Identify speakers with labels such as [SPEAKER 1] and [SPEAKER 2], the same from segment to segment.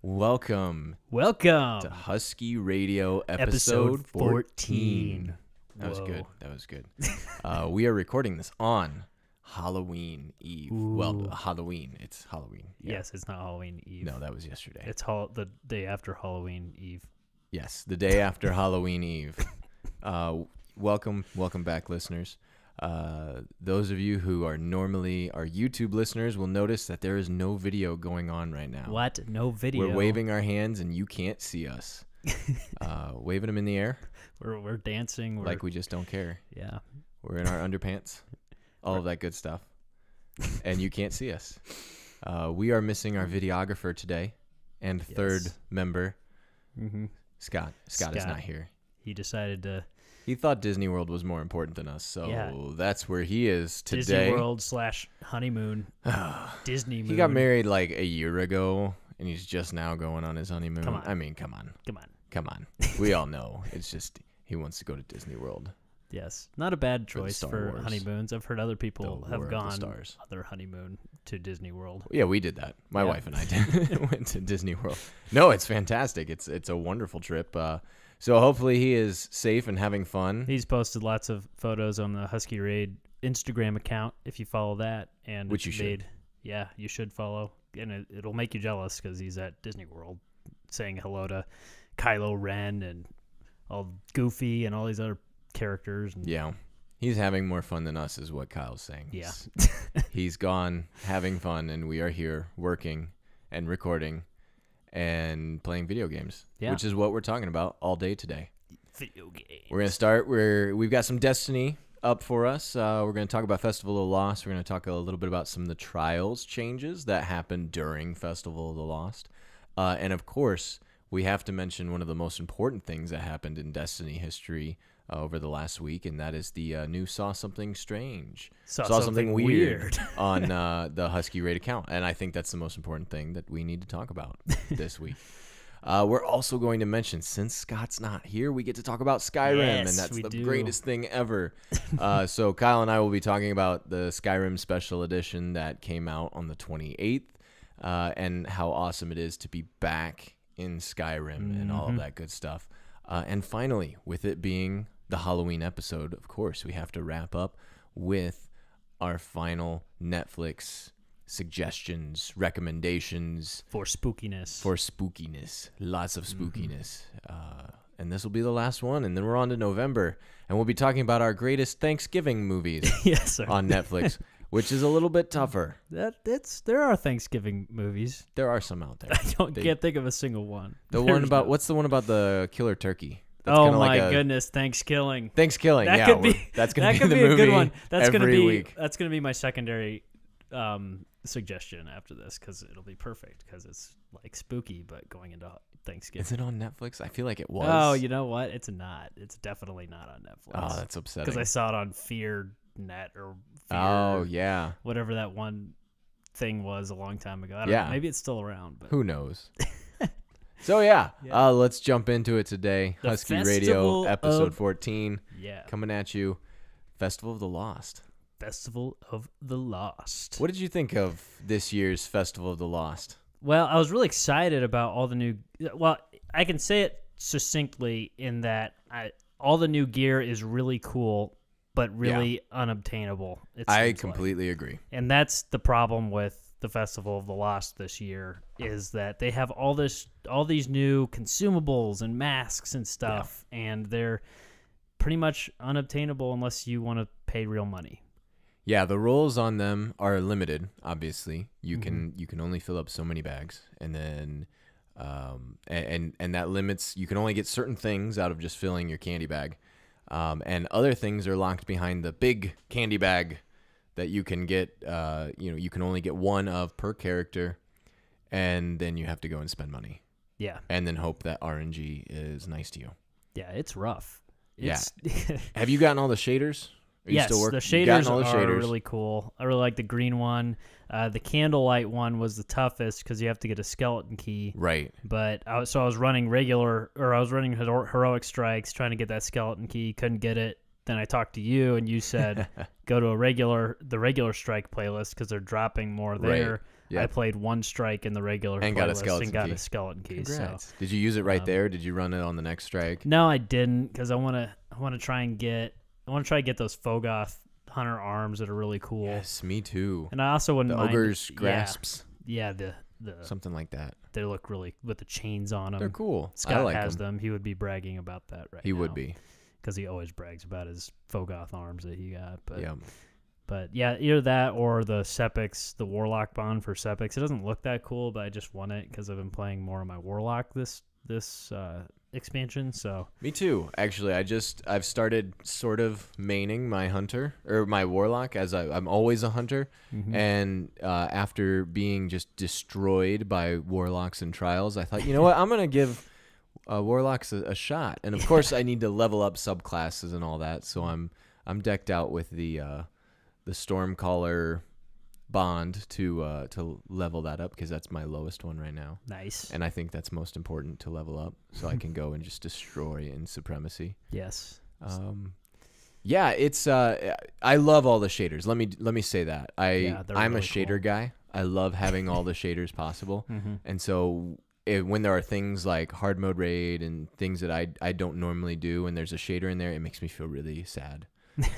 [SPEAKER 1] Welcome
[SPEAKER 2] Welcome
[SPEAKER 1] to Husky Radio episode 14. That was
[SPEAKER 2] Whoa.
[SPEAKER 1] good. That was good. We are recording this on Halloween Eve.
[SPEAKER 2] Ooh.
[SPEAKER 1] Well, Halloween. It's Halloween. Yeah.
[SPEAKER 2] Yes, it's not Halloween Eve.
[SPEAKER 1] No, that was yesterday.
[SPEAKER 2] It's the day after Halloween Eve.
[SPEAKER 1] Yes, the day after Halloween Eve. Welcome back, listeners. Those of you who are normally our YouTube listeners will notice that there is no video going on right now.
[SPEAKER 2] What? No video?
[SPEAKER 1] We're waving our hands and you can't see us. Waving them in the air.
[SPEAKER 2] We're dancing.
[SPEAKER 1] Like we just don't care.
[SPEAKER 2] Yeah.
[SPEAKER 1] We're in our underpants. All of that good stuff. And you can't see us. We are missing our videographer today and third member, Scott. Scott is not here.
[SPEAKER 2] He decided to...
[SPEAKER 1] He thought Disney World was more important than us, so that's where he is today.
[SPEAKER 2] Disney World / honeymoon. Disney moon.
[SPEAKER 1] He got married like a year ago, and he's just now going on his honeymoon.
[SPEAKER 2] Come on.
[SPEAKER 1] I mean, come on.
[SPEAKER 2] Come on.
[SPEAKER 1] We all know. It's just he wants to go to Disney World.
[SPEAKER 2] Yes. Not a bad choice for
[SPEAKER 1] Wars.
[SPEAKER 2] honeymoons. I've heard other people have gone on
[SPEAKER 1] stars.
[SPEAKER 2] their honeymoon to Disney World.
[SPEAKER 1] Yeah, we did that. My wife and I did. Went to Disney World. No, it's fantastic. It's a wonderful trip. So hopefully he is safe and having fun.
[SPEAKER 2] He's posted lots of photos on the Husky Raid Instagram account, if you follow that. And
[SPEAKER 1] which you should.
[SPEAKER 2] Yeah, you should follow. And it'll make you jealous because he's at Disney World saying hello to Kylo Ren and all Goofy and all these other characters. And
[SPEAKER 1] yeah. He's having more fun than us is what Kyle's saying.
[SPEAKER 2] Yeah.
[SPEAKER 1] He's gone having fun, and we are here working and recording and playing video games, which is what we're talking about all day today.
[SPEAKER 2] Video games.
[SPEAKER 1] We're going to start where we've got some Destiny up for us. We're going to talk about Festival of the Lost. We're going to talk a little bit about some of the trials changes that happened during Festival of the Lost. And, of course, we have to mention one of the most important things that happened in Destiny history over the last week, and that is the new Saw Something Strange. Saw something weird on the Husky Raid account. And I think that's the most important thing that we need to talk about this week. We're also going to mention, since Scott's not here, we get to talk about Skyrim, and that's the greatest thing ever. So Kyle and I will be talking about the Skyrim Special Edition that came out on the 28th, and how awesome it is to be back in Skyrim and all of that good stuff. And finally, with it being the Halloween episode, of course, we have to wrap up with our final Netflix suggestions, recommendations.
[SPEAKER 2] For spookiness.
[SPEAKER 1] Lots of spookiness. And this will be the last one, and then we're on to November, and we'll be talking about our greatest Thanksgiving movies
[SPEAKER 2] Yes, sir.
[SPEAKER 1] on Netflix, which is a little bit tougher.
[SPEAKER 2] There are Thanksgiving movies.
[SPEAKER 1] There are some out there.
[SPEAKER 2] I can't think of a single one.
[SPEAKER 1] What's the one about the killer turkey? That's
[SPEAKER 2] oh my goodness, Thanksgilling.
[SPEAKER 1] Thanksgilling.
[SPEAKER 2] That's gonna be the movie. Good one. That's
[SPEAKER 1] every week.
[SPEAKER 2] That's gonna be my secondary suggestion after this, because it'll be perfect, because it's like spooky but going into Thanksgiving.
[SPEAKER 1] Is it on Netflix? I feel like it was.
[SPEAKER 2] Oh, you know what? It's not. It's definitely not on Netflix.
[SPEAKER 1] Oh, that's upsetting.
[SPEAKER 2] Because I saw it on FearNet or whatever that one thing was a long time ago. I don't know. Maybe it's still around. But
[SPEAKER 1] who knows? So, let's jump into it today.
[SPEAKER 2] The
[SPEAKER 1] Husky
[SPEAKER 2] Festival
[SPEAKER 1] Radio, episode
[SPEAKER 2] of...
[SPEAKER 1] 14. Coming at you. Festival of the Lost.
[SPEAKER 2] Festival of the Lost.
[SPEAKER 1] What did you think of this year's Festival of the Lost?
[SPEAKER 2] Well, I was really excited about all the new... Well, I can say it succinctly in that all the new gear is really cool, but really unobtainable.
[SPEAKER 1] I completely agree.
[SPEAKER 2] And that's the problem with the Festival of the Lost this year, is that they have all these new consumables and masks and stuff, and they're pretty much unobtainable unless you want to pay real money.
[SPEAKER 1] Yeah, the rolls on them are limited. Obviously, you can only fill up so many bags, and then and that limits. You can only get certain things out of just filling your candy bag, and other things are locked behind the big candy bag that you can get. You can only get one of per character, and then you have to go and spend money. Yeah, and then hope that RNG is nice to you.
[SPEAKER 2] Yeah, it's rough.
[SPEAKER 1] Have you gotten all the shaders?
[SPEAKER 2] Yes, the shaders are really cool. I really like the green one. The candlelight one was the toughest because you have to get a skeleton key.
[SPEAKER 1] Right.
[SPEAKER 2] But I was running heroic strikes trying to get that skeleton key. Couldn't get it. Then I talked to you, and you said go to the regular strike playlist because they're dropping more there.
[SPEAKER 1] Yep.
[SPEAKER 2] I played one strike in the regular
[SPEAKER 1] And
[SPEAKER 2] playlist
[SPEAKER 1] got a skeleton
[SPEAKER 2] and got
[SPEAKER 1] key.
[SPEAKER 2] a skeleton key.
[SPEAKER 1] Congrats.
[SPEAKER 2] So
[SPEAKER 1] Did you use it right there? Did you run it on the next strike?
[SPEAKER 2] no, I didn't because I want to try and get those Fogoth hunter arms that are really cool.
[SPEAKER 1] Yes, me too.
[SPEAKER 2] And I also wouldn't
[SPEAKER 1] The
[SPEAKER 2] mind
[SPEAKER 1] ogre's grasps.
[SPEAKER 2] Yeah, the
[SPEAKER 1] Something like that.
[SPEAKER 2] they look really with the chains on them.
[SPEAKER 1] They're cool.
[SPEAKER 2] Scott
[SPEAKER 1] I like
[SPEAKER 2] has
[SPEAKER 1] them.
[SPEAKER 2] them. He would be bragging about that right now.
[SPEAKER 1] He would be.
[SPEAKER 2] Because he always brags about his Fogoth arms that he got. But
[SPEAKER 1] Yeah.
[SPEAKER 2] But yeah, either that or the Sepix, the Warlock bond for Sepix. It doesn't look that cool, but I just want it because I've been playing more of my Warlock this expansion. So
[SPEAKER 1] Me too. Actually, I've started sort of maining my hunter or my warlock as I'm always a hunter, and after being just destroyed by warlocks and trials, I thought, you know what, I'm gonna give warlocks a shot, and of course I need to level up subclasses and all that. So I'm decked out with the Stormcaller bond to level that up because that's my lowest one right now.
[SPEAKER 2] nice.
[SPEAKER 1] And I think that's most important to level up, so I can go and just destroy in supremacy.
[SPEAKER 2] Yes.
[SPEAKER 1] Yeah, it's I love all the shaders. Let me say that
[SPEAKER 2] Yeah, they're
[SPEAKER 1] I'm a
[SPEAKER 2] really
[SPEAKER 1] shader
[SPEAKER 2] cool.
[SPEAKER 1] guy. I love having all the shaders possible, and so when there are things like hard mode raid and things that I don't normally do, and there's a shader in there, it makes me feel really sad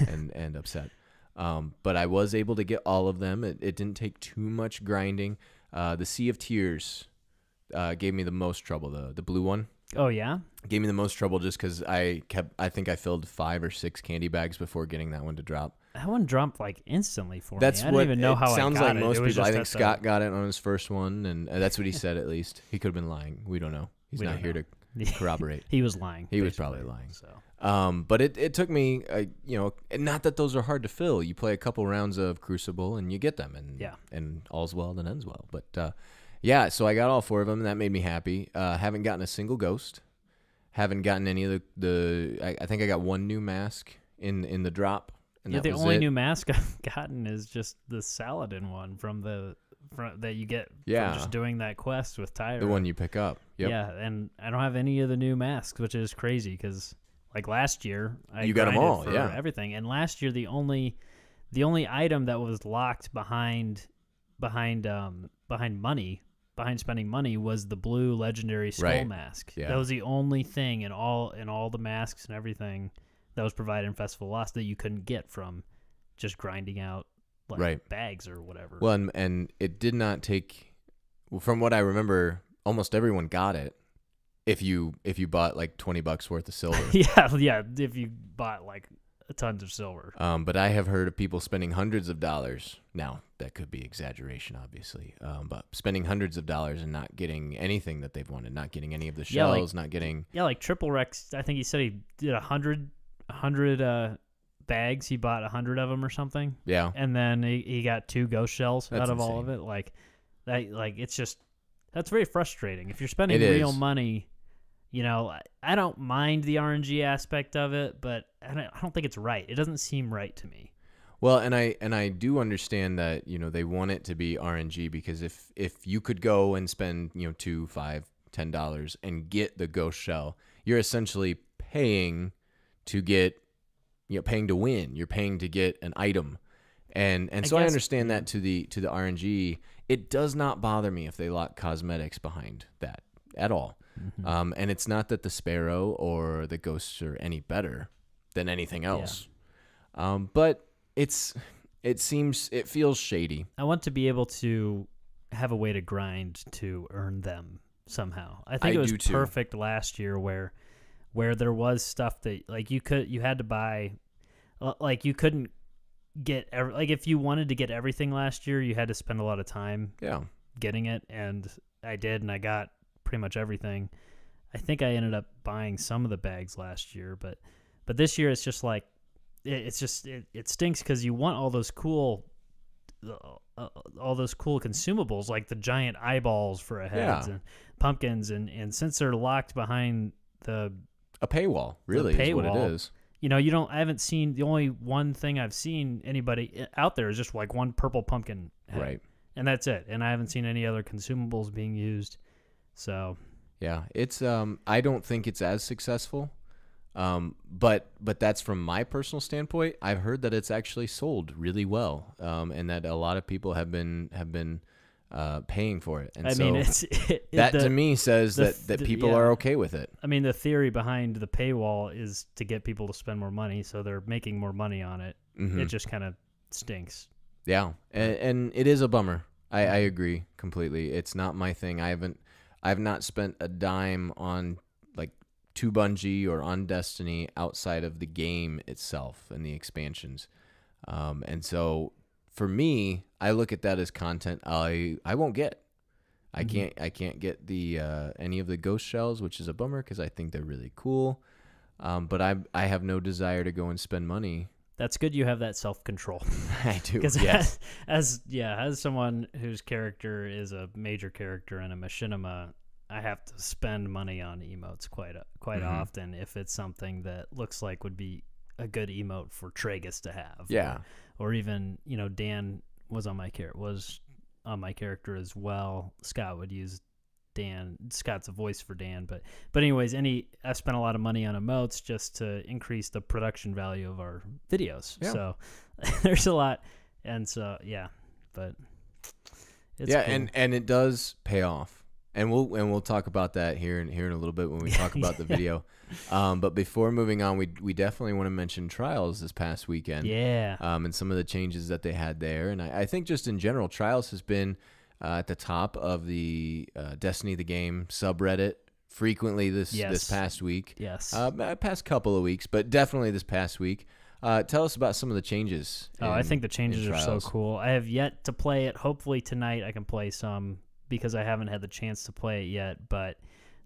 [SPEAKER 1] and upset. But I was able to get all of them. It didn't take too much grinding. The Sea of Tears gave me the most trouble. The blue one
[SPEAKER 2] Oh yeah.
[SPEAKER 1] gave me the most trouble just because I think I filled 5 or 6 candy bags before getting that one to drop.
[SPEAKER 2] That one jumped like instantly for
[SPEAKER 1] That's
[SPEAKER 2] me. I
[SPEAKER 1] what
[SPEAKER 2] didn't even know
[SPEAKER 1] it
[SPEAKER 2] how
[SPEAKER 1] sounds
[SPEAKER 2] I got
[SPEAKER 1] like.
[SPEAKER 2] it.
[SPEAKER 1] Most
[SPEAKER 2] It was
[SPEAKER 1] people. I
[SPEAKER 2] just
[SPEAKER 1] think
[SPEAKER 2] at the-
[SPEAKER 1] Scott got it on his first one, and that's what he said. At least he could have been lying. We don't know. He's
[SPEAKER 2] We
[SPEAKER 1] not
[SPEAKER 2] don't
[SPEAKER 1] here
[SPEAKER 2] know.
[SPEAKER 1] to corroborate.
[SPEAKER 2] He was lying.
[SPEAKER 1] He was
[SPEAKER 2] basically,
[SPEAKER 1] probably lying.
[SPEAKER 2] So
[SPEAKER 1] But it took me, not that those are hard to fill. You play a couple rounds of Crucible and you get them, and
[SPEAKER 2] Yeah.
[SPEAKER 1] and all's well that ends well. But yeah, so I got all 4 of them, and that made me happy. Haven't gotten a single ghost. Haven't gotten any of I think I got 1 new mask in the drop. And
[SPEAKER 2] yeah,
[SPEAKER 1] that
[SPEAKER 2] the
[SPEAKER 1] was
[SPEAKER 2] only
[SPEAKER 1] it.
[SPEAKER 2] new mask I've gotten is just the Saladin one from that you get from just doing that quest with Tyra.
[SPEAKER 1] The one you pick up. Yep.
[SPEAKER 2] Yeah, and I don't have any of the new masks, which is crazy because like last year I
[SPEAKER 1] You got 'em
[SPEAKER 2] grinded
[SPEAKER 1] all,
[SPEAKER 2] for
[SPEAKER 1] yeah.
[SPEAKER 2] everything, and last year the only item that was locked behind spending money was the blue legendary skull
[SPEAKER 1] Right.
[SPEAKER 2] mask.
[SPEAKER 1] Yeah.
[SPEAKER 2] That was the only thing in all the masks and everything that was provided in Festival of Lost that you couldn't get from just grinding out like
[SPEAKER 1] Right.
[SPEAKER 2] bags or whatever.
[SPEAKER 1] Well, and it did not take. From what I remember, almost everyone got it. If you bought like $20 worth of silver.
[SPEAKER 2] yeah, if you bought like tons of silver.
[SPEAKER 1] But I have heard of people spending hundreds of dollars. Now, that could be exaggeration, obviously. But spending hundreds of dollars and not getting anything that they've wanted, not getting any of the
[SPEAKER 2] Yeah, like-
[SPEAKER 1] shells, not getting.
[SPEAKER 2] Yeah, like Triple Rex, I think he said he did 100 bags. He bought 100 of them or something,
[SPEAKER 1] Yeah.
[SPEAKER 2] and then he got 2 ghost shells
[SPEAKER 1] That's
[SPEAKER 2] out of all of
[SPEAKER 1] insane.
[SPEAKER 2] it. Like that, like it's just that's very frustrating. If you're spending
[SPEAKER 1] It
[SPEAKER 2] real
[SPEAKER 1] is.
[SPEAKER 2] money, I don't mind the RNG aspect of it, but I don't think it's right. It doesn't seem right to me.
[SPEAKER 1] Well, and I do understand that they want it to be RNG because if you could go and spend $2, $5, $10 and get the ghost shell, you're essentially paying to get paying to win. You're paying to get an item, and so I
[SPEAKER 2] guess-
[SPEAKER 1] understand that to the RNG. It does not bother me if they lock cosmetics behind that at all. And it's not that the Sparrow or the ghosts are any better than anything else. But it feels shady.
[SPEAKER 2] I want to be able to have a way to grind to earn them somehow. I think
[SPEAKER 1] I
[SPEAKER 2] it was
[SPEAKER 1] do too.
[SPEAKER 2] perfect last year where there was stuff that like you had to buy, like you couldn't get like if you wanted to get everything last year, you had to spend a lot of time
[SPEAKER 1] Yeah.
[SPEAKER 2] getting it, and I did, and I got pretty much everything. I think I ended up buying some of the bags last year, but this year it's just like it stinks because you want all those cool consumables like the giant eyeballs for heads and pumpkins, and since they're locked behind a
[SPEAKER 1] paywall, really, is what
[SPEAKER 2] paywall.
[SPEAKER 1] it is.
[SPEAKER 2] I haven't seen, the only one thing I've seen anybody out there is just like one purple pumpkin head.
[SPEAKER 1] Right.
[SPEAKER 2] And that's it. And I haven't seen any other consumables being used. So
[SPEAKER 1] Yeah, it's I don't think it's as successful. But that's from my personal standpoint. I've heard that it's actually sold really well. And that a lot of people have been paying for it. And
[SPEAKER 2] I
[SPEAKER 1] so
[SPEAKER 2] mean,
[SPEAKER 1] that to me says that people are
[SPEAKER 2] yeah.
[SPEAKER 1] okay with it.
[SPEAKER 2] I mean, the theory behind the paywall is to get people to spend more money, so they're making more money on it.
[SPEAKER 1] Mm-hmm.
[SPEAKER 2] It just kind of stinks.
[SPEAKER 1] Yeah, and it is a bummer. I agree completely. It's not my thing. I've not spent a dime on like to Bungie or on Destiny outside of the game itself and the expansions. And so for me, I look at that as content I won't get. I can't get the any of the ghost shells, which is a bummer because I think they're really cool. But I have no desire to go and spend money.
[SPEAKER 2] That's good. You have that self-control.
[SPEAKER 1] I do.
[SPEAKER 2] Because
[SPEAKER 1] yes.
[SPEAKER 2] as someone whose character is a major character in a machinima, I have to spend money on emotes quite often if it's something that looks like would be a good emote for Tragus to have.
[SPEAKER 1] Yeah.
[SPEAKER 2] Or even, Dan was on my character as well. Scott would use Dan. Scott's a voice for Dan, but anyways, I've spent a lot of money on emotes just to increase the production value of our videos. Yeah. So there's a lot, and so but it's cool.
[SPEAKER 1] and it does pay off, and we'll talk about that here in a little bit when we talk about the video. But before moving on, we definitely want to mention Trials this past weekend.
[SPEAKER 2] Yeah.
[SPEAKER 1] And some of the changes that they had there, and I think just in general, Trials has been at the top of the Destiny the Game subreddit frequently this past week.
[SPEAKER 2] Yes.
[SPEAKER 1] Past couple of weeks, but definitely this past week. Tell us about some of the changes.
[SPEAKER 2] I think the changes are so cool. I have yet to play it. Hopefully tonight I can play some because I haven't had the chance to play it yet, but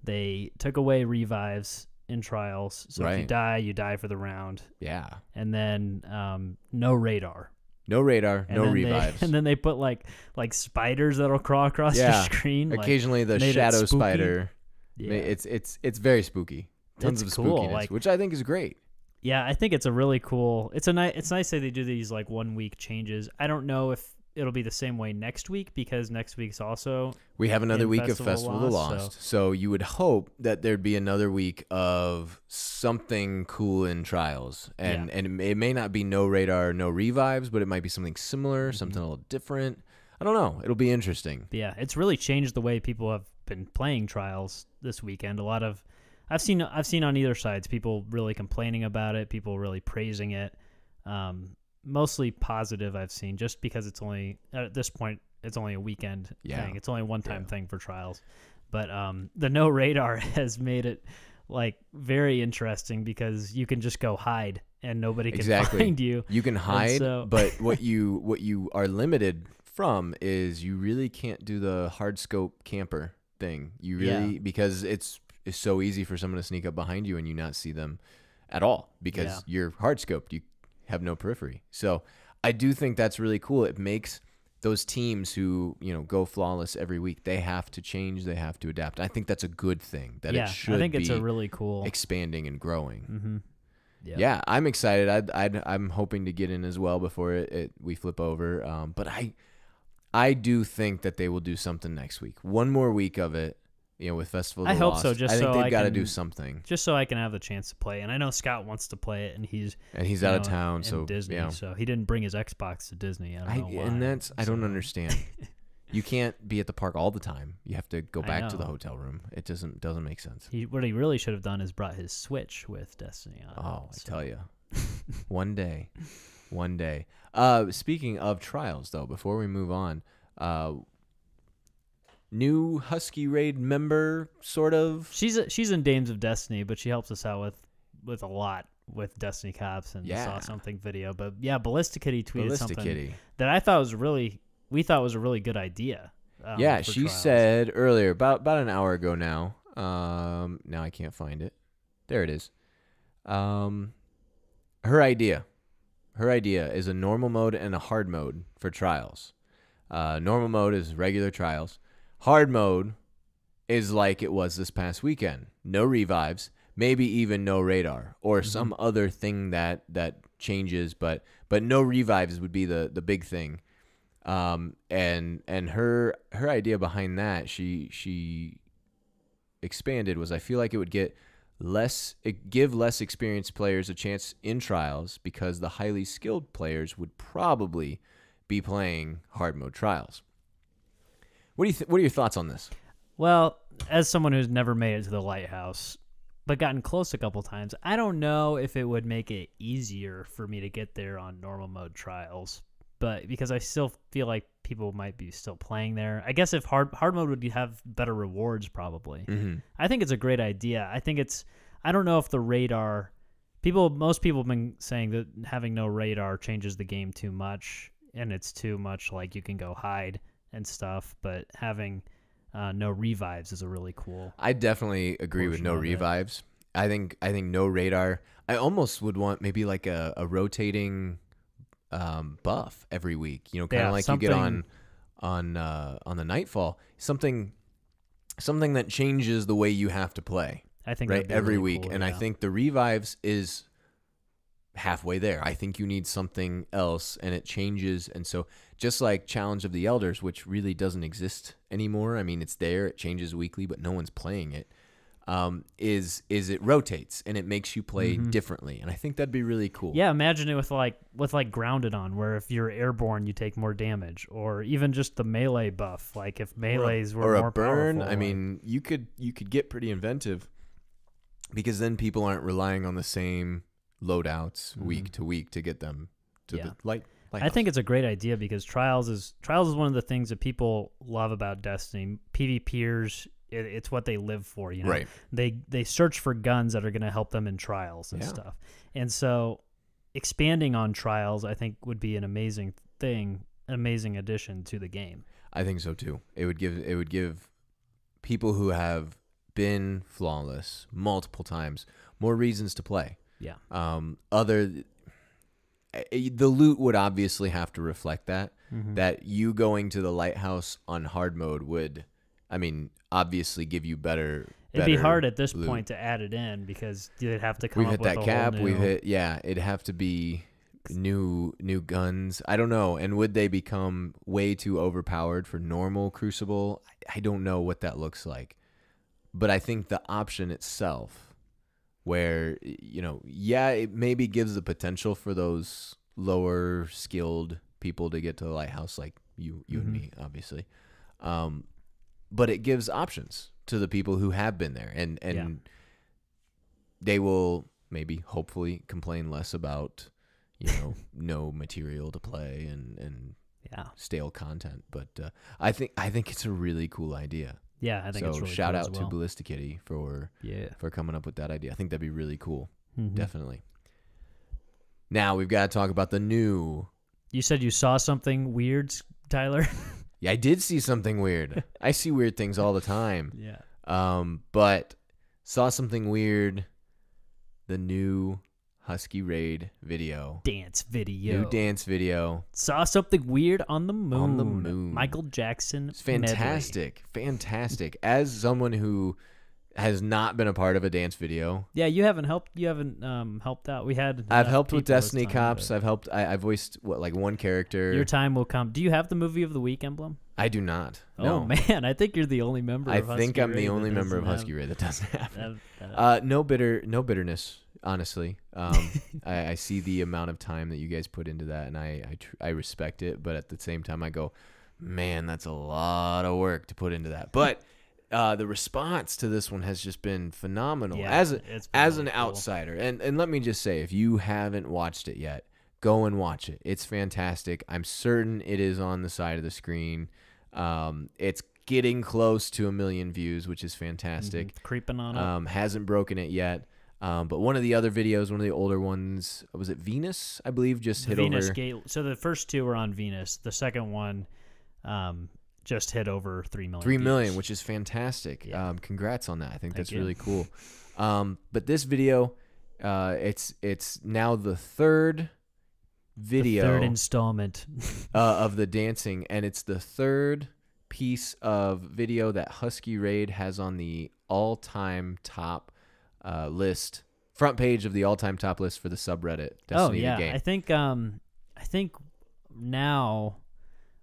[SPEAKER 2] they took away revives in Trials. So if you die for the round. Yeah. And then no radar.
[SPEAKER 1] No radar, no revives.
[SPEAKER 2] And then they put like spiders that'll crawl across your screen.
[SPEAKER 1] Occasionally the shadow spider. Yeah. It's very spooky. Tons of spookiness, which I think is great.
[SPEAKER 2] Yeah, I think it's a really cool. It's nice that they do these like 1 week changes. I don't know if it'll be the same way next week because next week's also
[SPEAKER 1] we have another week of Festival of the Lost. So you would hope that there'd be another week of something cool in Trials, and it may not be no radar, no revives, but it might be something similar, something a little different. I don't know. It'll be interesting.
[SPEAKER 2] Yeah, it's really changed the way people have been playing Trials this weekend. A lot of I've seen on either sides people really complaining about it, people really praising it. Mostly positive I've seen, just because it's only at this point it's only a weekend thing. It's only a one-time thing for Trials. But the no radar has made it like very interesting because you can just go hide and nobody can find you.
[SPEAKER 1] You can hide, but what you are limited from is you really can't do the hard scope camper thing. You really because it's so easy for someone to sneak up behind you and you not see them at all because you're hard scoped. You have no periphery. So I do think that's really cool. It makes those teams who, go flawless every week, they have to change, they have to adapt. I think that's a good thing that it should
[SPEAKER 2] I think it's
[SPEAKER 1] be
[SPEAKER 2] a really cool
[SPEAKER 1] expanding and growing.
[SPEAKER 2] Mm-hmm.
[SPEAKER 1] Yeah, I'm excited. I'm hoping to get in as well before we flip over. But I do think that they will do something next week. One more week of it. With Festival of the Lost.
[SPEAKER 2] I hope so.
[SPEAKER 1] I think they've got to do something.
[SPEAKER 2] Just so I can have the chance to play. And I know Scott wants to play it, and he's
[SPEAKER 1] out of town, so
[SPEAKER 2] Disney. So he didn't bring his Xbox to Disney. I don't know why.
[SPEAKER 1] And I don't understand. You can't be at the park all the time. You have to go back to the hotel room. It doesn't make sense.
[SPEAKER 2] What he really should have done is brought his Switch with Destiny on.
[SPEAKER 1] Oh, I tell you, one day. Speaking of Trials, though, before we move on. New Husky raid member, sort of.
[SPEAKER 2] She's in Dames of Destiny, but she helps us out with a lot with Destiny Cops and Saw Something video. But Ballistic Kitty tweeted something that I thought was we thought was a really good idea.
[SPEAKER 1] She Trials. Said earlier, about an hour ago now. Now I can't find it. There it is. Her idea is a normal mode and a hard mode for Trials. Normal mode is regular Trials. Hard mode is like it was this past weekend. No revives, maybe even no radar or some other thing that changes, but no revives would be the big thing. And her idea behind that, she expanded was I feel like it would give less experienced players a chance in Trials because the highly skilled players would probably be playing hard mode Trials. What are your thoughts on this?
[SPEAKER 2] Well, as someone who's never made it to the lighthouse, but gotten close a couple times, I don't know if it would make it easier for me to get there on normal mode trials. But because I still feel like people might be still playing there. I guess if hard mode would have better rewards, probably.
[SPEAKER 1] Mm-hmm.
[SPEAKER 2] I think it's a great idea. I don't know if the radar. Most people have been saying that having no radar changes the game too much, and it's too much like you can go hide and stuff. But having no revives is a really cool.
[SPEAKER 1] I definitely agree with no revives. I think no radar. I almost would want maybe like a rotating buff every week. You know, kind of like you get on the Nightfall. Something that changes the way you have to play.
[SPEAKER 2] I think
[SPEAKER 1] right every
[SPEAKER 2] really
[SPEAKER 1] week,
[SPEAKER 2] cool,
[SPEAKER 1] and
[SPEAKER 2] yeah.
[SPEAKER 1] I think the revives is halfway there. I think you need something else, and it changes. And so, just like Challenge of the Elders, which really doesn't exist anymore. I mean, it's there, it changes weekly, but no one's playing it. Is it rotates and it makes you play differently, and I think that'd be really cool.
[SPEAKER 2] Yeah, imagine it with like Grounded on, where if you're airborne, you take more damage, or even just the melee buff. Like if melees were
[SPEAKER 1] or
[SPEAKER 2] more
[SPEAKER 1] a burn.
[SPEAKER 2] powerful,
[SPEAKER 1] I mean, you could get pretty inventive, because then people aren't relying on the same loadouts week to week to get them to the lighthouse.
[SPEAKER 2] I think it's a great idea because Trials is one of the things that people love about Destiny. PvPers, it's what they live for, you know.
[SPEAKER 1] Right.
[SPEAKER 2] They search for guns that are going to help them in Trials and stuff. And so expanding on Trials, I think, would be an amazing thing, an amazing addition to the game.
[SPEAKER 1] I think so too. It would give people who have been flawless multiple times more reasons to play.
[SPEAKER 2] Yeah.
[SPEAKER 1] The loot would obviously have to reflect that. That you going to the lighthouse on hard mode would, I mean, obviously give you better.
[SPEAKER 2] It'd be hard at this
[SPEAKER 1] loot.
[SPEAKER 2] point to add it in because you'd have to come
[SPEAKER 1] We've
[SPEAKER 2] up
[SPEAKER 1] hit
[SPEAKER 2] with
[SPEAKER 1] that
[SPEAKER 2] a
[SPEAKER 1] cap.
[SPEAKER 2] whole new...
[SPEAKER 1] It'd have to be new guns. I don't know. And would they become way too overpowered for normal Crucible? I don't know what that looks like. But I think the option itself, where, you know, it maybe gives the potential for those lower skilled people to get to the lighthouse, like you and me, obviously. But it gives options to the people who have been there, and they will maybe, hopefully, complain less about, you know, no material to play and stale content. But I think it's a really cool idea.
[SPEAKER 2] Yeah, I think it's really
[SPEAKER 1] shout
[SPEAKER 2] cool
[SPEAKER 1] out
[SPEAKER 2] as well.
[SPEAKER 1] to Ballista Kitty for coming up with that idea. I think that'd be really cool. Definitely. Now we've got to talk about the new.
[SPEAKER 2] You said you saw something weird, Tyler.
[SPEAKER 1] Yeah, I did see something weird. I see weird things all the time.
[SPEAKER 2] Yeah.
[SPEAKER 1] But saw something weird. The new Husky Raid video.
[SPEAKER 2] New
[SPEAKER 1] dance video.
[SPEAKER 2] Saw something weird on the moon.
[SPEAKER 1] On the moon.
[SPEAKER 2] Michael Jackson.
[SPEAKER 1] It's fantastic.
[SPEAKER 2] Medley.
[SPEAKER 1] Fantastic. As someone who has not been a part of a dance video.
[SPEAKER 2] Yeah, you haven't helped. You haven't helped out.
[SPEAKER 1] I've helped with Destiny Cops. I've helped. I voiced one character.
[SPEAKER 2] Your time will come. Do you have the movie of the week emblem?
[SPEAKER 1] I do not.
[SPEAKER 2] No. Oh man, I think you're the only member.
[SPEAKER 1] I
[SPEAKER 2] of Husky
[SPEAKER 1] think I'm
[SPEAKER 2] Raid
[SPEAKER 1] the only member of Husky Raid that doesn't have it. No bitterness. Honestly, I see the amount of time that you guys put into that, and I respect it. But at the same time, I go, man, that's a lot of work to put into that. But the response to this one has just been phenomenal.
[SPEAKER 2] Yeah,
[SPEAKER 1] as
[SPEAKER 2] really
[SPEAKER 1] an
[SPEAKER 2] cool.
[SPEAKER 1] outsider, and let me just say, if you haven't watched it yet, go and watch it. It's fantastic. I'm certain it is on the side of the screen. It's getting close to 1 million views, which is fantastic.
[SPEAKER 2] Creeping on it.
[SPEAKER 1] Hasn't broken it yet. But one of the other videos, one of the older ones, was it Venus? I believe just hit
[SPEAKER 2] Venus
[SPEAKER 1] over.
[SPEAKER 2] Gate. So the first two were on Venus. The second one just hit over 3 million.
[SPEAKER 1] 3 million,
[SPEAKER 2] views.
[SPEAKER 1] which is fantastic.
[SPEAKER 2] Yeah.
[SPEAKER 1] Congrats on that. I think that's
[SPEAKER 2] you.
[SPEAKER 1] really cool. But this video, it's now the third video,
[SPEAKER 2] the third installment
[SPEAKER 1] of the dancing, and it's the third piece of video that Husky Raid has on the all-time top list, front page of the all-time top list for the subreddit Destiny the Game.
[SPEAKER 2] I think now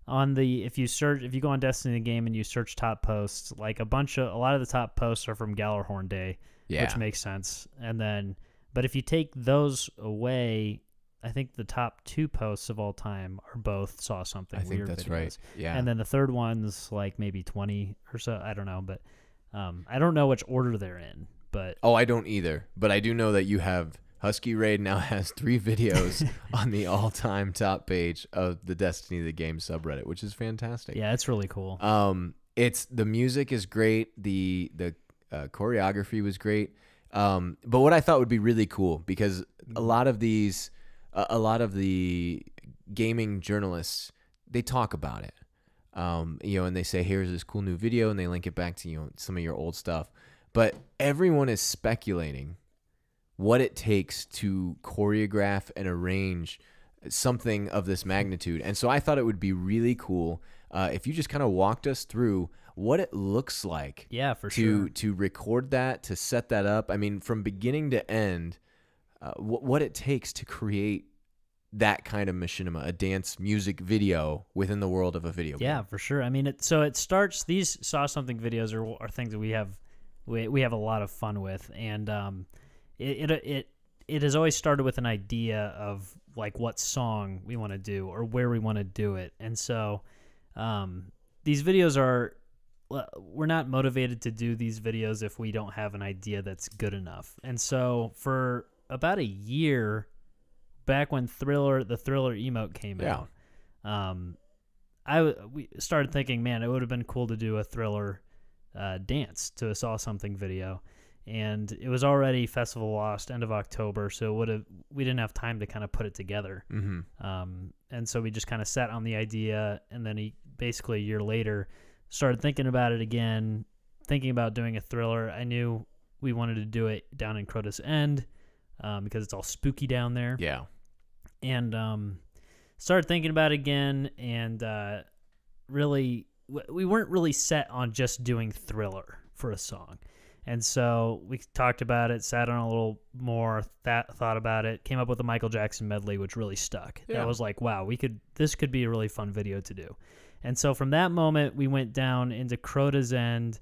[SPEAKER 2] on the if you go on Destiny the Game and you search top posts, like a lot of the top posts are from Gallarhorn Day, which makes sense. And then but if you take those away, I think the top 2 posts of all time are both Saw Something
[SPEAKER 1] I think
[SPEAKER 2] Weird
[SPEAKER 1] that's
[SPEAKER 2] videos.
[SPEAKER 1] right. Yeah.
[SPEAKER 2] And then the third one's like maybe 20 or so. I don't know, but I don't know which order they're in. But
[SPEAKER 1] Oh, I don't either. But I do know that you have Husky Raid now has 3 videos on the all-time top page of the Destiny the Game subreddit, which is fantastic.
[SPEAKER 2] yeah, it's really cool.
[SPEAKER 1] It's the music is great. The choreography was great. But what I thought would be really cool, because a lot of the gaming journalists, they talk about it, and they say, here's this cool new video, and they link it back to some of your old stuff. But everyone is speculating what it takes to choreograph and arrange something of this magnitude. And so I thought it would be really cool if you just kind of walked us through what it looks like.
[SPEAKER 2] Yeah, for sure.
[SPEAKER 1] To record that, to set that up. I mean, from beginning to end, what it takes to create that kind of machinima, a dance music video within the world of a video game.
[SPEAKER 2] Yeah, for sure. I mean, it starts, these Saw Something videos are things that we have a lot of fun with, and it has always started with an idea of like what song we want to do or where we want to do it. And so these videos we're not motivated to do these videos if we don't have an idea that's good enough. And so for about a year, back when the Thriller emote came out, we started thinking, man, it would have been cool to do a Thriller dance to a Saw Something video. And it was already Festival Lost, end of October, so we didn't have time to kind of put it together.
[SPEAKER 1] Mm-hmm.
[SPEAKER 2] And so we just kind of sat on the idea, and then basically a year later started thinking about it again, thinking about doing a Thriller. I knew we wanted to do it down in Crota's End because it's all spooky down there.
[SPEAKER 1] Yeah.
[SPEAKER 2] And started thinking about it again, and really, we weren't really set on just doing Thriller for a song. And so we talked about it, sat on a little more, thought about it, came up with a Michael Jackson medley, which really stuck. Yeah. That was like, wow, this could be a really fun video to do. And so from that moment, we went down into Crota's End,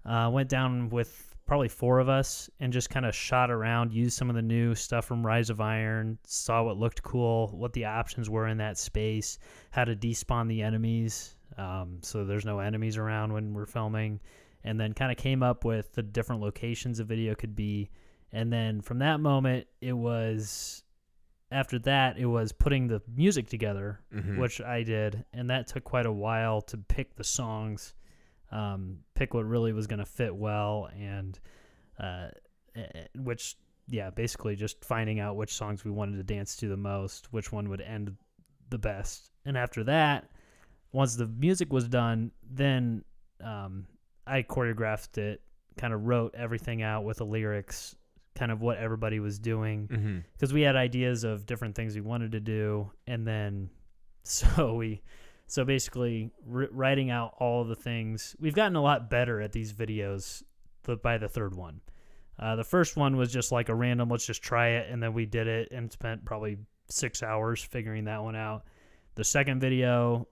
[SPEAKER 2] went down with probably 4 of us, and just kind of shot around, used some of the new stuff from Rise of Iron, saw what looked cool, what the options were in that space, how to despawn the enemies, so there's no enemies around when we're filming. And then kind of came up with the different locations a video could be. And then from that moment, after that, it was putting the music together,
[SPEAKER 1] mm-hmm.
[SPEAKER 2] which I did. And that took quite a while to pick the songs, pick what really was going to fit well. And basically just finding out which songs we wanted to dance to the most, which one would end the best. And after that, once the music was done, then I choreographed it, kind of wrote everything out with the lyrics, kind of what everybody was doing, because we had ideas of different things we wanted to do. And then so basically writing out all of the things. We've gotten a lot better at these videos by the third one. The first one was just like a random, let's just try it. And then we did it and spent probably 6 hours figuring that one out. The second video,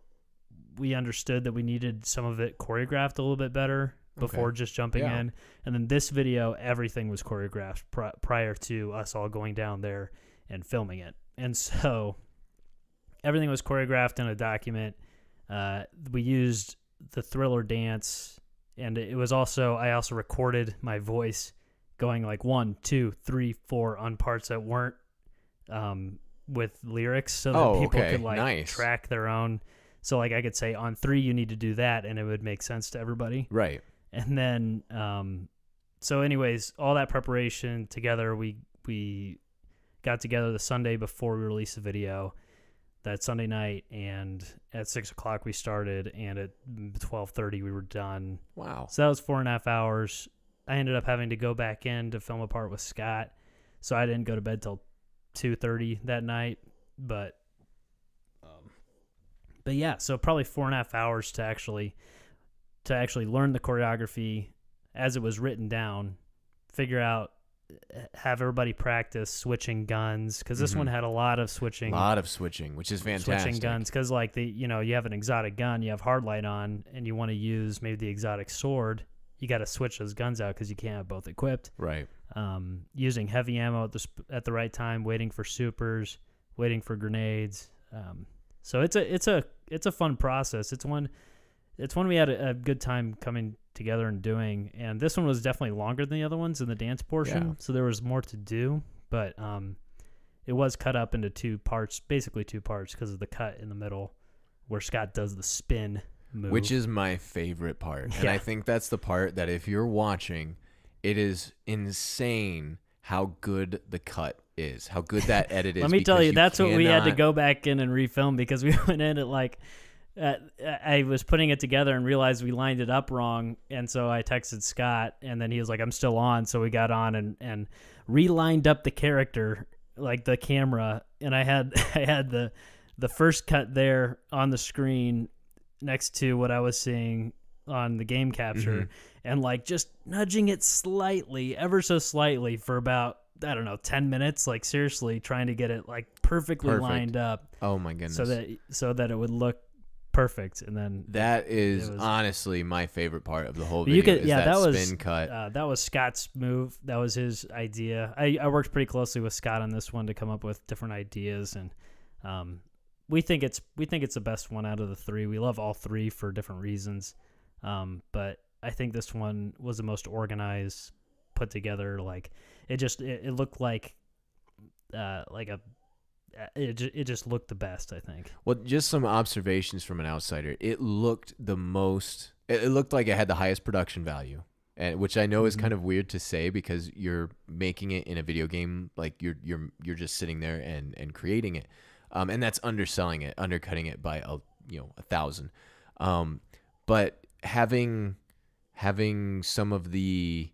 [SPEAKER 2] we understood that we needed some of it choreographed a little bit better before just jumping in. And then this video, everything was choreographed prior to us all going down there and filming it. And so everything was choreographed in a document. We used the Thriller dance, and I also recorded my voice going like 1, 2, 3, 4 on parts that weren't with lyrics, so that people could track their own. So like I could say on 3 you need to do that, and it would make sense to everybody.
[SPEAKER 1] Right.
[SPEAKER 2] And then so anyways, all that preparation together, we got together the Sunday before we released the video, that Sunday night, and at 6:00 we started, and at 12:30 we were done.
[SPEAKER 1] Wow.
[SPEAKER 2] So that was 4.5 hours. I ended up having to go back in to film a part with Scott, so I didn't go to bed till 2:30 that night, but yeah, so probably 4.5 hours to actually learn the choreography as it was written down, figure out, have everybody practice switching guns, because this one had a lot of switching.
[SPEAKER 1] Which is fantastic.
[SPEAKER 2] Switching guns, because like you have an exotic gun, you have hard light on, and you want to use maybe the exotic sword. You got to switch those guns out because you can't have both equipped.
[SPEAKER 1] Right.
[SPEAKER 2] Using heavy ammo at the right time, waiting for supers, waiting for grenades. So it's a fun process. It's one we had a good time coming together and doing. And this one was definitely longer than the other ones in the dance portion, so there was more to do. But it was cut up into two parts, basically two parts, because of the cut in the middle where Scott does the spin move,
[SPEAKER 1] which is my favorite part. And I think that's the part that if you're watching, it is insane how good the cut is, how good that edit is.
[SPEAKER 2] Let me tell you, that's what we had to go back in and refilm, because we went in at like I was putting it together and realized we lined it up wrong, and so I texted Scott, and then he was like, I'm still on, so we got on and relined up the character, like the camera, and I had the first cut there on the screen next to what I was seeing on the game capture, and like just nudging it slightly, ever so slightly, for about, I don't know, 10 minutes, like seriously trying to get it like perfectly lined up.
[SPEAKER 1] Oh my goodness.
[SPEAKER 2] So that it would look perfect. And then
[SPEAKER 1] that is honestly my favorite part of the whole video. That spin cut.
[SPEAKER 2] That was Scott's move. That was his idea. I worked pretty closely with Scott on this one to come up with different ideas, and we think it's the best one out of the three. We love all three for different reasons, but I think this one was the most organized, put together. Like it looked like it just looked the best, I think.
[SPEAKER 1] Well, just some observations from an outsider. It looked it looked like it had the highest production value, and which I know is kind of weird to say, because you're making it in a video game, like you're just sitting there and creating it. And that's underselling it, undercutting it by 1,000. But having some of the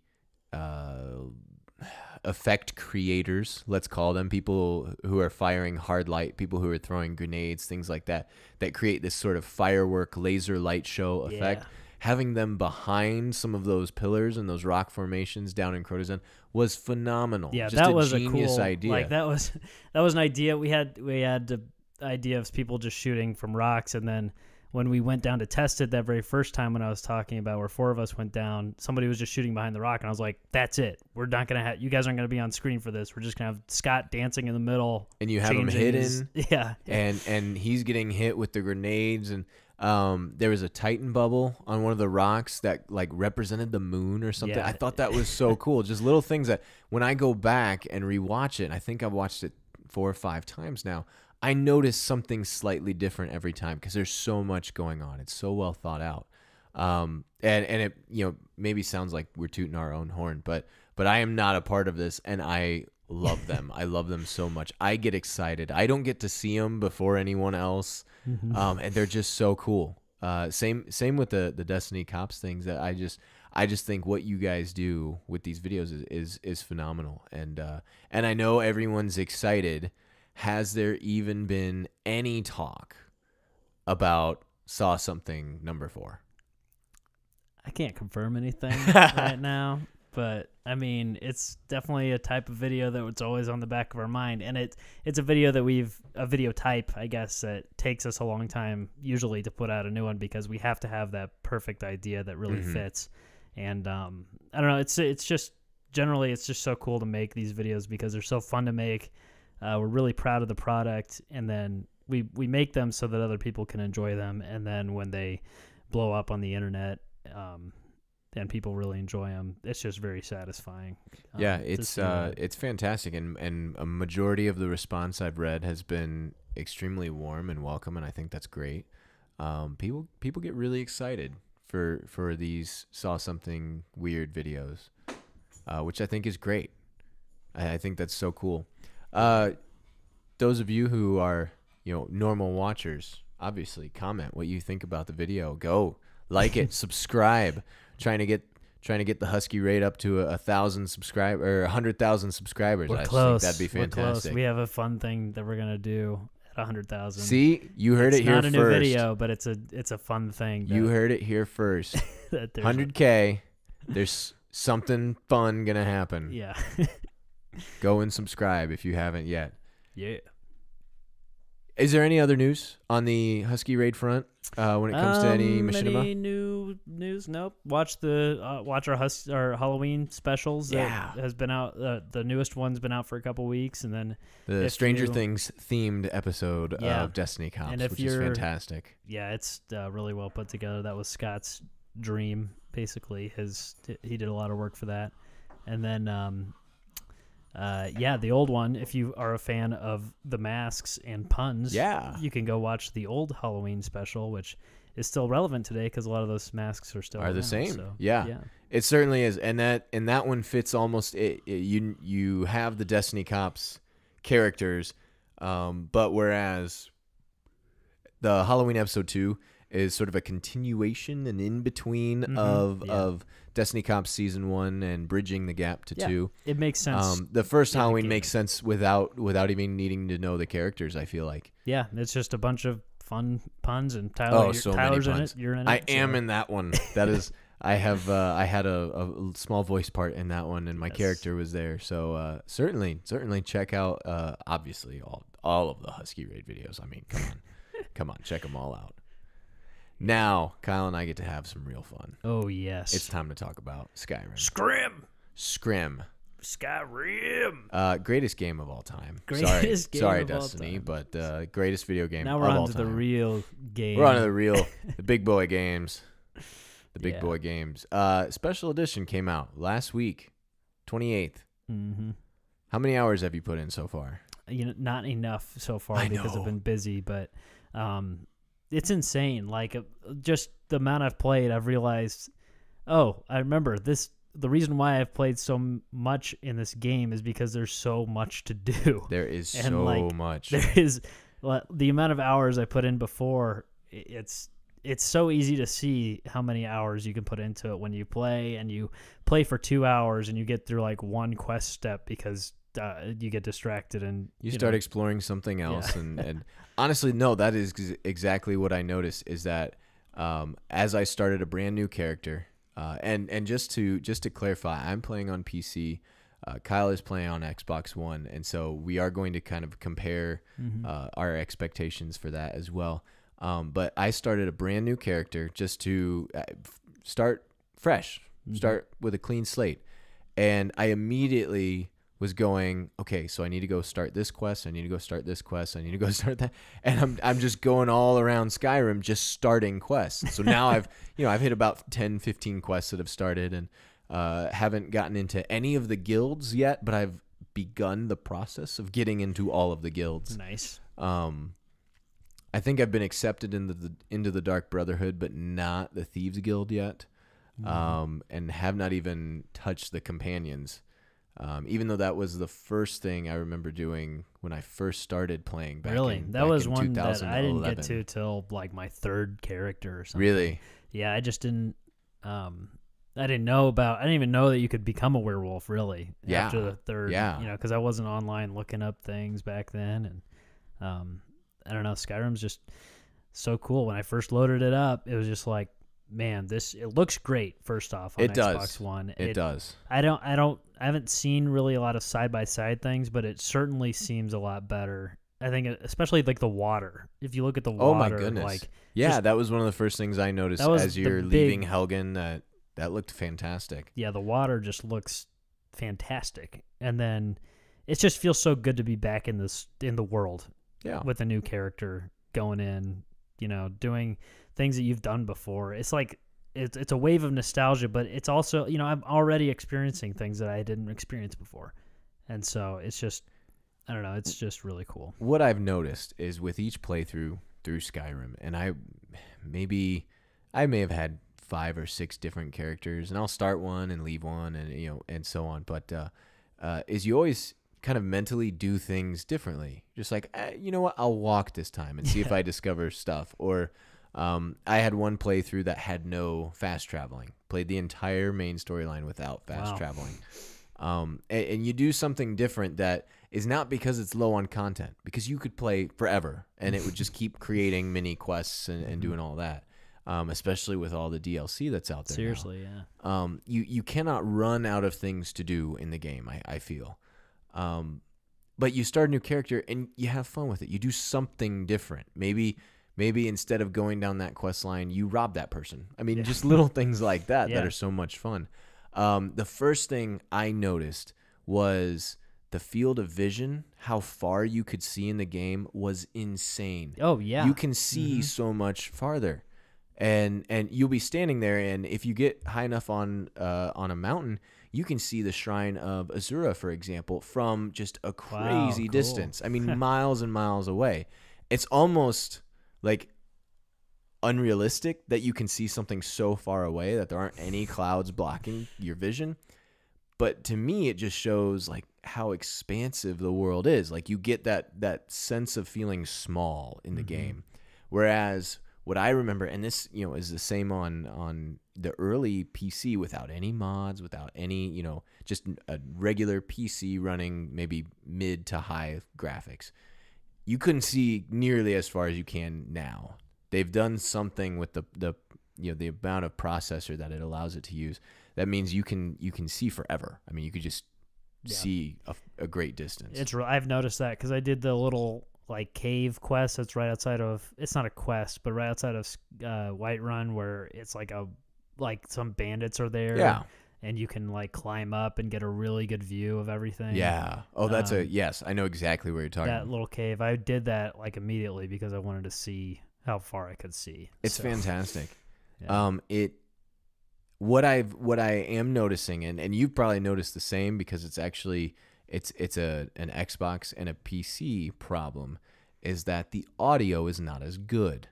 [SPEAKER 1] effect creators, let's call them, people who are firing hard light, people who are throwing grenades, things like that create this sort of firework laser light show effect. Yeah. Having them behind some of those pillars and those rock formations down in Crotozen was phenomenal.
[SPEAKER 2] Yeah,
[SPEAKER 1] just
[SPEAKER 2] that
[SPEAKER 1] a
[SPEAKER 2] was
[SPEAKER 1] genius
[SPEAKER 2] a cool
[SPEAKER 1] idea.
[SPEAKER 2] Like that was an idea we had the idea of people just shooting from rocks, and then when we went down to test it that very first time, when I was talking about where four of us went down, somebody was just shooting behind the rock, and I was like, that's it. We're not going to you guys aren't going to be on screen for this. We're just going to have Scott dancing in the middle.
[SPEAKER 1] And you have him hidden.
[SPEAKER 2] Yeah.
[SPEAKER 1] And he's getting hit with the grenades, and there was a Titan bubble on one of the rocks that like represented the moon or something.
[SPEAKER 2] Yeah.
[SPEAKER 1] I thought that was so cool. Just little things that when I go back and rewatch it, and I think I've watched it 4 or 5 times now, I notice something slightly different every time, because there's so much going on. It's so well thought out. And it maybe sounds like we're tooting our own horn, but I am not a part of this, and I love them. I love them so much. I get excited. I don't get to see them before anyone else, and they're just so cool. Same with the Destiny Cops things. That I just think what you guys do with these videos is phenomenal, and I know everyone's excited. Has there even been any talk about Saw Something number 4?
[SPEAKER 2] I can't confirm anything right now, but I mean, it's definitely a type of video that was always on the back of our mind, and it's a video that a video type, I guess, that takes us a long time usually to put out a new one, because we have to have that perfect idea that really fits. And I don't know, it's just generally it's just so cool to make these videos because they're so fun to make. We're really proud of the product, and then we make them so that other people can enjoy them, and then when they blow up on the internet and people really enjoy them, it's just very satisfying.
[SPEAKER 1] Yeah, it's fantastic, and a majority of the response I've read has been extremely warm and welcome, and I think that's great. People get really excited for these Saw Something Weird videos, which I think is great. I think that's so cool. Those of you who are, normal watchers, obviously comment what you think about the video. Go like it, subscribe. Trying to get the Husky rate up to 1,000 subscribers or 100,000 subscribers.
[SPEAKER 2] We're close.
[SPEAKER 1] Think that'd be fantastic.
[SPEAKER 2] We're close. We have a fun thing that we're gonna do at 100,000.
[SPEAKER 1] See, you heard it here first.
[SPEAKER 2] It's not a new video, but it's a fun thing.
[SPEAKER 1] You heard it here first. 100K. There's something fun gonna happen.
[SPEAKER 2] Yeah.
[SPEAKER 1] Go and subscribe if you haven't yet.
[SPEAKER 2] Yeah.
[SPEAKER 1] Is there any other news on the Husky raid front when it comes to any machinima?
[SPEAKER 2] Any new new news? Nope. Watch our Halloween specials. That has been out. The newest one's been out for a couple weeks, and then
[SPEAKER 1] the Stranger Things themed episode of Destiny Cops, which is fantastic.
[SPEAKER 2] Yeah, it's really well put together. That was Scott's dream, basically. He did a lot of work for that, and then the old one. If you are a fan of the masks and puns, you can go watch the old Halloween special, which is still relevant today because a lot of those masks are still around,
[SPEAKER 1] the same.
[SPEAKER 2] So,
[SPEAKER 1] yeah, it certainly is, and that one fits almost. You have the Destiny Cops characters, but whereas the Halloween episode 2 is sort of a continuation and in between of Destiny Cops season 1 and bridging the gap to 2.
[SPEAKER 2] It makes sense.
[SPEAKER 1] The first Halloween makes sense without even needing to know the characters, I feel like. Yeah,
[SPEAKER 2] it's just a bunch of fun puns, and Tyler's in it. You're in it.
[SPEAKER 1] I am in that one. That is, I had a small voice part in that one, and my character was there. So certainly check out obviously all of the Husky raid videos. I mean, come on, check them all out. Now Kyle and I get to have some real fun.
[SPEAKER 2] Oh yes,
[SPEAKER 1] it's time to talk about Skyrim.
[SPEAKER 2] Scrim. Skyrim.
[SPEAKER 1] Greatest game of all time.
[SPEAKER 2] Sorry,
[SPEAKER 1] Destiny, but greatest video game
[SPEAKER 2] now
[SPEAKER 1] of all time.
[SPEAKER 2] Now we're on to the real game.
[SPEAKER 1] We're on to the big boy games. The big boy games. Special edition came out last week, 28th.
[SPEAKER 2] Mm-hmm.
[SPEAKER 1] How many hours have you put in so far?
[SPEAKER 2] Not enough so far because I've been busy, but it's insane. Like just the amount I've played, I've realized, I remember this. The reason why I've played so much in this game is because there's so much to do.
[SPEAKER 1] There is so much.
[SPEAKER 2] There is the amount of hours I put in before. It's so easy to see how many hours you can put into it when you play, and you play for 2 hours and you get through like one quest step because you get distracted and
[SPEAKER 1] you start exploring something else. And honestly, no, that is exactly what I noticed is that as I started a brand new character. And just to clarify, I'm playing on PC. Kyle is playing on Xbox One, and so we are going to kind of compare our expectations for that as well. But I started a brand new character just to start fresh, start with a clean slate, and I immediately was going, okay, so I need to go start this quest. I need to go start this quest. I need to go start that. And I'm just going all around Skyrim, just starting quests. So now I've hit about 10, 15 quests that have started, and haven't gotten into any of the guilds yet, but I've begun the process of getting into all of the guilds.
[SPEAKER 2] Nice.
[SPEAKER 1] I think I've been accepted into the Dark Brotherhood, but not the Thieves Guild yet. And have not even touched the companions. Even though that was the first thing I remember doing when I first started playing back
[SPEAKER 2] that was one that I didn't get to till like my third character or something.
[SPEAKER 1] Really?
[SPEAKER 2] Yeah, I just didn't I didn't even know that you could become a werewolf really after the third, because I wasn't online looking up things back then, and I don't know, Skyrim's just so cool. When I first loaded it up, it was just like, man, it looks great. First off, on Xbox One,
[SPEAKER 1] it does.
[SPEAKER 2] I haven't seen really a lot of side by side things, but it certainly seems a lot better. I think, especially like the water. If you look at the water,
[SPEAKER 1] oh my goodness, that was one of the first things I noticed as you're leaving Helgen. That looked fantastic.
[SPEAKER 2] Yeah, the water just looks fantastic, and then it just feels so good to be back in the world.
[SPEAKER 1] Yeah,
[SPEAKER 2] with a new character going in, doing things that you've done before. It's like it's a wave of nostalgia, but it's also, I'm already experiencing things that I didn't experience before. And so it's just, I don't know, it's just really cool.
[SPEAKER 1] What I've noticed is with each playthrough through Skyrim, and I may have had 5 or 6 different characters, and I'll start one and leave one, and and so on, but is you always kind of mentally do things differently. Just like, you know what, I'll walk this time and see if I discover stuff. Or I had one playthrough that had no fast traveling. Played the entire main storyline without fast traveling. And you do something different that is not because it's low on content, because you could play forever and it would just keep creating mini quests and doing all that. Especially with all the DLC that's out there.
[SPEAKER 2] Seriously,
[SPEAKER 1] now. Yeah. You cannot run out of things to do in the game, I feel. But you start a new character and you have fun with it. You do something different. Maybe maybe instead of going down that quest line, you rob that person. I mean, just little things like that that are so much fun. The first thing I noticed was the field of vision, how far you could see in the game was insane.
[SPEAKER 2] Oh, yeah.
[SPEAKER 1] You can see so much farther. And you'll be standing there, and if you get high enough on a mountain, you can see the shrine of Azura, for example, from just a crazy distance. I mean, miles and miles away. It's almost like unrealistic that you can see something so far away that there aren't any clouds blocking your vision. But to me, it just shows like how expansive the world is. Like you get that sense of feeling small in the game. Whereas what I remember, and this, is the same on the early PC without any mods, without any, just a regular PC running maybe mid to high graphics. You couldn't see nearly as far as you can now. They've done something with the amount of processor that it allows it to use. That means you can see forever. I mean, you could just see a great distance.
[SPEAKER 2] I've noticed that because I did the little like cave quest that's right outside of, it's not a quest, but right outside of Whiterun, where it's like some bandits are there.
[SPEAKER 1] Yeah.
[SPEAKER 2] And you can like climb up and get a really good view of everything.
[SPEAKER 1] Yeah. Oh, that's yes. I know exactly where you're talking about.
[SPEAKER 2] That little cave. I did that like immediately because I wanted to see how far I could see.
[SPEAKER 1] It's fantastic.
[SPEAKER 2] Yeah.
[SPEAKER 1] What I am noticing, and you've probably noticed the same because it's actually it's an Xbox and a PC problem, is that the audio is not as good.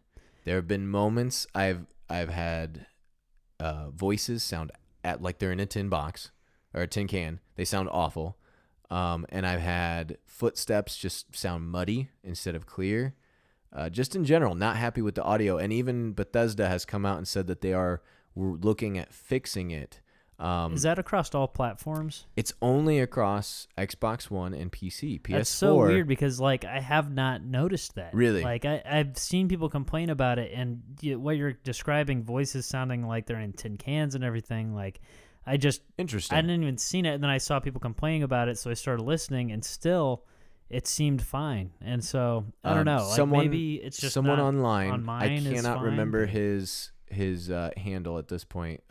[SPEAKER 1] There have been moments I've had voices sound like they're in a tin box or a tin can. They sound awful. And I've had footsteps just sound muddy instead of clear. Just in general, not happy with the audio. And even Bethesda has come out and said that we're looking at fixing it.
[SPEAKER 2] Is that across all platforms?
[SPEAKER 1] It's only across Xbox One and PC. PS4.
[SPEAKER 2] That's so weird because like I have not noticed that.
[SPEAKER 1] Really?
[SPEAKER 2] Like I've seen people complain about it, and what you're describing, voices sounding like they're in tin cans and everything. Like
[SPEAKER 1] Interesting.
[SPEAKER 2] I hadn't even seen it, and then I saw people complaining about it, so I started listening, and still it seemed fine. And so I don't know. Like maybe it's just
[SPEAKER 1] someone
[SPEAKER 2] not
[SPEAKER 1] online.
[SPEAKER 2] On mine
[SPEAKER 1] I cannot
[SPEAKER 2] fine,
[SPEAKER 1] remember his handle at this point.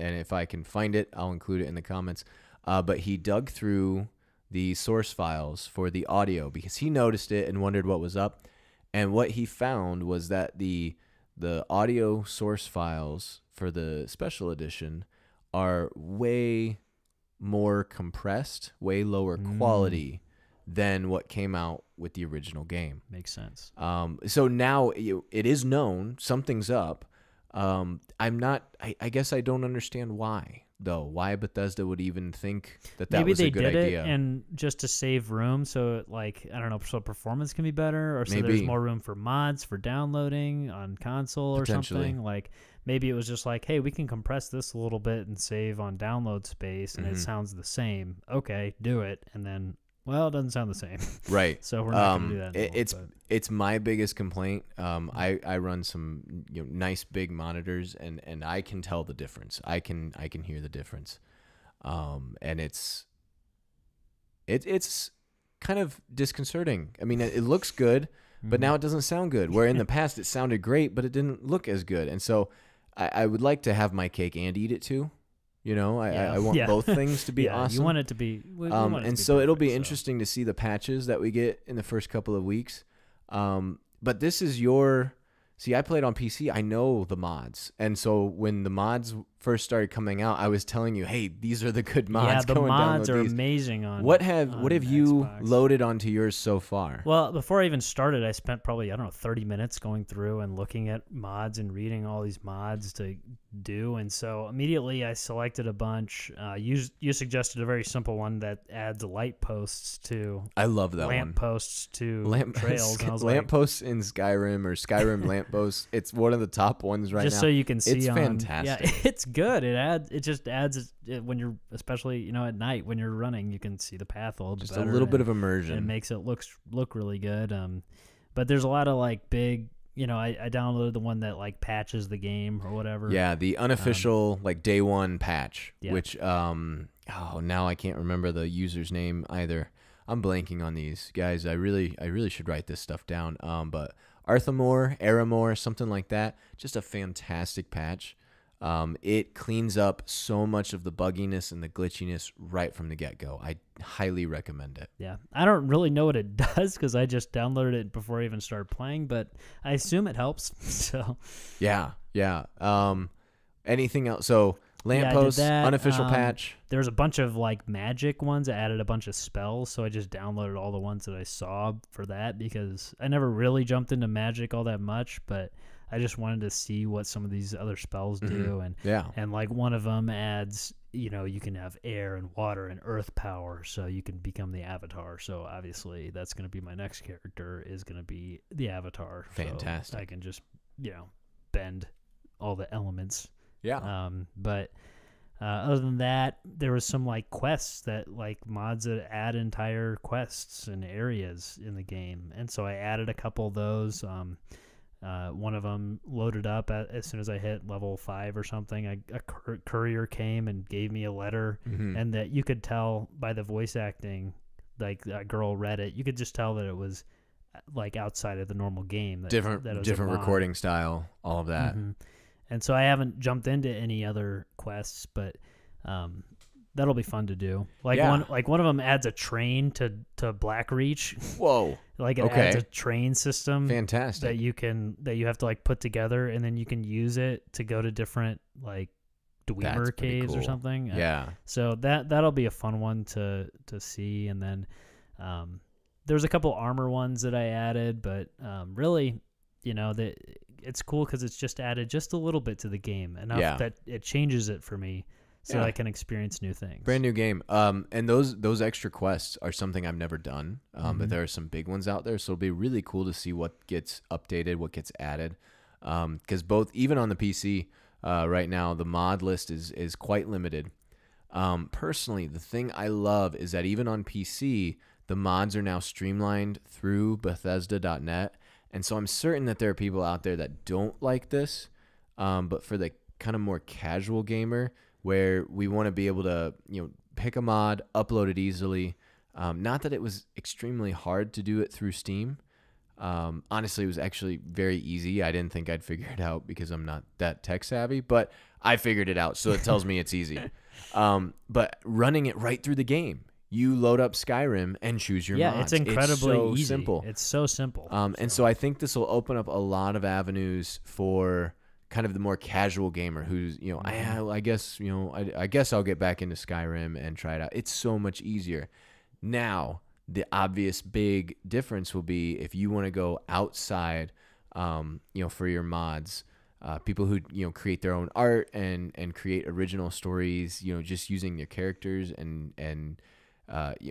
[SPEAKER 1] And if I can find it, I'll include it in the comments. But he dug through the source files for the audio because he noticed it and wondered what was up. And what he found was that the audio source files for the special edition are way more compressed, way lower quality than what came out with the original game.
[SPEAKER 2] Makes sense.
[SPEAKER 1] So now it is known something's up. I guess I don't understand why, though. Why Bethesda would even think that
[SPEAKER 2] Maybe
[SPEAKER 1] was a good idea.
[SPEAKER 2] Maybe they did it and just to save room, so like I don't know, so performance can be better, or so there's more room for mods for downloading on console or something. Like maybe it was just like, hey, we can compress this a little bit and save on download space, and it sounds the same. Okay, do it, and then. Well, it doesn't sound the same.
[SPEAKER 1] Right.
[SPEAKER 2] So we're not going to do that anymore,
[SPEAKER 1] it's my biggest complaint. I run some nice big monitors, and I can tell the difference. I can hear the difference. And it's kind of disconcerting. I mean, it looks good, but now it doesn't sound good. Where in the past it sounded great, but it didn't look as good. And so I would like to have my cake and eat it too. I want both things to be awesome.
[SPEAKER 2] You want it to be.
[SPEAKER 1] So it'll be interesting to see the patches that we get in the first couple of weeks. But this is See, I played on PC. I know the mods. And so when the mods first started coming out, I was telling you, hey, these are the good mods.
[SPEAKER 2] Yeah, the mods are amazing on
[SPEAKER 1] What have you
[SPEAKER 2] Xbox.
[SPEAKER 1] loaded onto yours so far?
[SPEAKER 2] Well, before I even started, I spent probably, 30 minutes going through and looking at mods and reading all these mods to do. And so immediately I selected a bunch. You suggested a very simple one that adds light posts to...
[SPEAKER 1] I love that
[SPEAKER 2] lamp
[SPEAKER 1] one.
[SPEAKER 2] Posts to trails. And I was
[SPEAKER 1] lamp posts in Skyrim or Skyrim lamp posts. It's one of the top ones right now.
[SPEAKER 2] Just so you can see.
[SPEAKER 1] It's fantastic.
[SPEAKER 2] Yeah, it's good. It just adds when you're, especially at night when you're running, you can see the path a little bit better.
[SPEAKER 1] Just a little bit of immersion.
[SPEAKER 2] And it makes it look really good. But there's a lot of like big. I downloaded the one that like patches the game or whatever.
[SPEAKER 1] Yeah, the unofficial like day one patch, which now I can't remember the user's name either. I'm blanking on these guys. I really should write this stuff down. But Aramore, something like that. Just a fantastic patch. It cleans up so much of the bugginess and the glitchiness right from the get-go. I highly recommend it.
[SPEAKER 2] Yeah. I don't really know what it does because I just downloaded it before I even started playing, but I assume it helps. So
[SPEAKER 1] Yeah. Anything else? So Lamppost, unofficial patch.
[SPEAKER 2] There's a bunch of like magic ones. I added a bunch of spells, so I just downloaded all the ones that I saw for that because I never really jumped into magic all that much, but I just wanted to see what some of these other spells do. And like one of them adds, you can have air and water and earth power, so you can become the avatar. So obviously that's going to be my next character is going to be the avatar.
[SPEAKER 1] Fantastic.
[SPEAKER 2] So I can just, bend all the elements.
[SPEAKER 1] Yeah.
[SPEAKER 2] But other than that, there was some like quests that like mods that add entire quests and areas in the game. And so I added a couple of those. One of them loaded up as soon as I hit level 5 or something. A courier came and gave me a letter, and that you could tell by the voice acting, like that girl read it. You could just tell that it was like outside of the normal game.
[SPEAKER 1] Different recording style, all of that.
[SPEAKER 2] And so I haven't jumped into any other quests, but that'll be fun to do. Like one of them adds a train to Blackreach.
[SPEAKER 1] Whoa!
[SPEAKER 2] Like it adds a train system.
[SPEAKER 1] Fantastic.
[SPEAKER 2] That you have to like put together, and then you can use it to go to different like Dwemer caves or something.
[SPEAKER 1] Yeah.
[SPEAKER 2] So that'll be a fun one to see, and then there's a couple armor ones that I added, but really, it's cool because it's just added just a little bit to the game enough that it changes it for me so I can experience new things.
[SPEAKER 1] Brand new game. And those extra quests are something I've never done, but there are some big ones out there, so it'll be really cool to see what gets updated, what gets added, because even on the PC right now, the mod list is quite limited. Personally, the thing I love is that even on PC, the mods are now streamlined through Bethesda.net. And so I'm certain that there are people out there that don't like this, but for the kind of more casual gamer where we want to be able to, pick a mod, upload it easily. Not that it was extremely hard to do it through Steam. Honestly, it was actually very easy. I didn't think I'd figure it out because I'm not that tech savvy, but I figured it out, so it tells me it's easy. But running it right through the game. You load up Skyrim and choose your mods.
[SPEAKER 2] Yeah, it's incredibly easy.
[SPEAKER 1] Simple.
[SPEAKER 2] It's so simple.
[SPEAKER 1] And so I think this will open up a lot of avenues for kind of the more casual gamer who's, I guess I'll get back into Skyrim and try it out. It's so much easier. Now, the obvious big difference will be if you want to go outside, for your mods. People who create their own art and create original stories, just using their characters and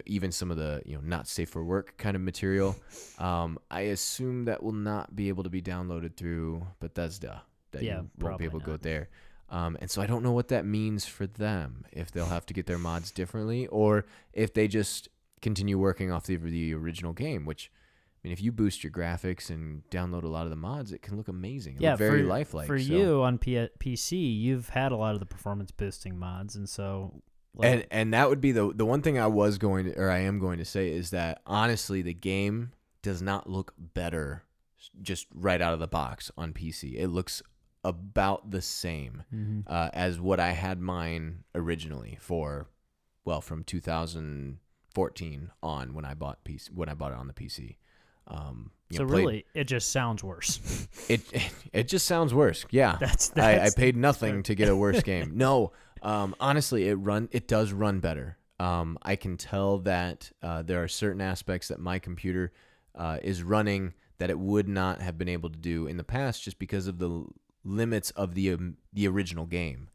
[SPEAKER 1] even some of the not safe for work kind of material. I assume that will not be able to be downloaded through Bethesda. That you won't be able to go there. And so I don't know what that means for them, if they'll have to get their mods differently or if they just continue working off the original game, which, I mean, if you boost your graphics and download a lot of the mods, it can look amazing. Look very lifelike.
[SPEAKER 2] For you on PC, you've had a lot of the performance boosting mods, and so...
[SPEAKER 1] And that would be the one thing I am going to say is that, honestly, the game does not look better just right out of the box on PC. It looks about the same as what I had mine originally from 2014 on when I bought it on the PC.
[SPEAKER 2] It just sounds worse.
[SPEAKER 1] It just sounds worse. Yeah, I paid nothing to get a worse game. No, honestly, it does run better. I can tell that there are certain aspects that my computer is running that it would not have been able to do in the past, just because of the limits of the original game.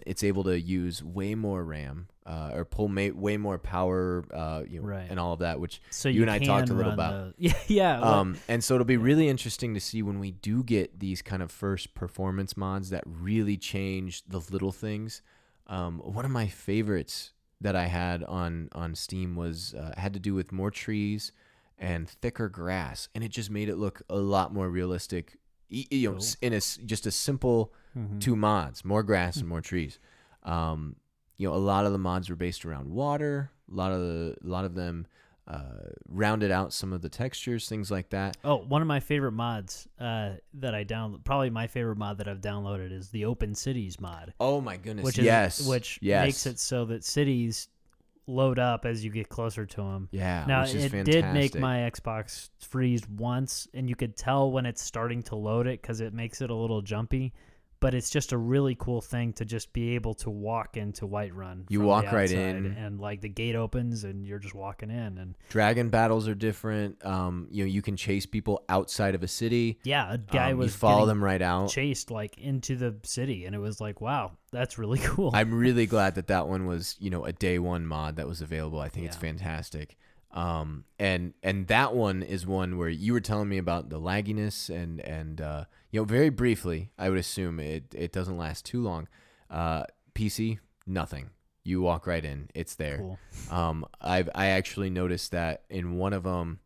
[SPEAKER 1] It's able to use way more RAM or pull way more power, and all of that, which
[SPEAKER 2] so
[SPEAKER 1] you and I talked a little about. And so it'll be really interesting to see when we do get these kind of first performance mods that really change the little things. One of my favorites that I had on Steam was had to do with more trees and thicker grass, and it just made it look a lot more realistic. Cool. In just a simple 2 mods, more grass and more trees. A lot of the mods were based around water. A lot of them rounded out some of the textures, things like that.
[SPEAKER 2] Oh, one of my favorite mods that I download, probably my favorite mod that I've downloaded is the Open Cities mod.
[SPEAKER 1] Oh my goodness,
[SPEAKER 2] which
[SPEAKER 1] yes.
[SPEAKER 2] Makes it so that cities load up as you get closer to them.
[SPEAKER 1] Yeah,
[SPEAKER 2] now
[SPEAKER 1] which is
[SPEAKER 2] it
[SPEAKER 1] fantastic.
[SPEAKER 2] did make my Xbox freeze once, and you could tell when it's starting to load it because it makes it a little jumpy. But it's just a really cool thing to just be able to walk into Whiterun.
[SPEAKER 1] You
[SPEAKER 2] from
[SPEAKER 1] walk
[SPEAKER 2] the
[SPEAKER 1] right
[SPEAKER 2] outside,
[SPEAKER 1] in,
[SPEAKER 2] and like the gate opens, and you're just walking in. And
[SPEAKER 1] dragon battles are different. You can chase people outside of a city.
[SPEAKER 2] yeah, a guy was
[SPEAKER 1] you follow
[SPEAKER 2] getting
[SPEAKER 1] them right out.
[SPEAKER 2] chased like into the city, and it was like, wow, that's really cool.
[SPEAKER 1] I'm really glad that one was a day one mod that was available. I think it's
[SPEAKER 2] Yeah.
[SPEAKER 1] fantastic. And that one is one where you were telling me about the lagginess and very briefly, I would assume it doesn't last too long. PC, nothing. You walk right in, it's there.
[SPEAKER 2] Cool.
[SPEAKER 1] I actually noticed that in one of them,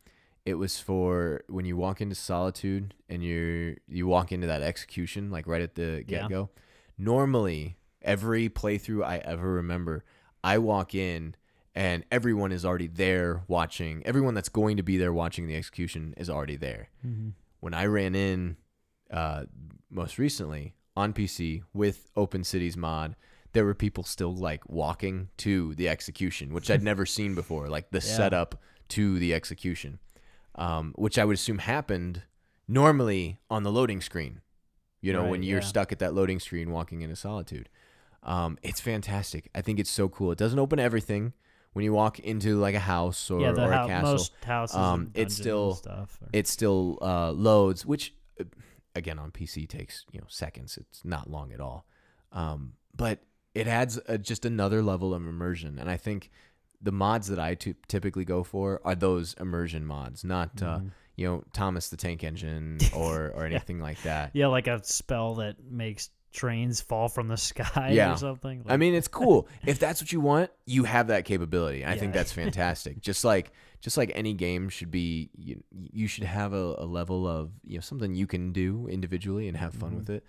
[SPEAKER 1] it was for when you walk into Solitude and you walk into that execution like right at the get-go.
[SPEAKER 2] Yeah.
[SPEAKER 1] Normally, every playthrough I ever remember, I walk in and everyone is already there watching. Everyone that's going to be there watching the execution is already there.
[SPEAKER 2] Mm-hmm.
[SPEAKER 1] When I ran in most recently on PC with Open Cities mod, there were people still like walking to the execution, which I'd never seen before, like the setup to the execution, which I would assume happened normally on the loading screen, when you're stuck at that loading screen walking into Solitude. It's fantastic. I think it's so cool. It doesn't open everything. When you walk into like a house or a castle,
[SPEAKER 2] most houses and
[SPEAKER 1] it still
[SPEAKER 2] stuff,
[SPEAKER 1] it still loads, which again on PC takes seconds. It's not long at all, but it adds just another level of immersion. And I think the mods that I typically go for are those immersion mods, not Thomas the Tank Engine or anything like that.
[SPEAKER 2] Yeah, like a spell that makes trains fall from the sky or something.
[SPEAKER 1] I mean, it's cool. If that's what you want, you have that capability. I think that's fantastic. Just like any game should be, you should have a level of something you can do individually and have fun with it.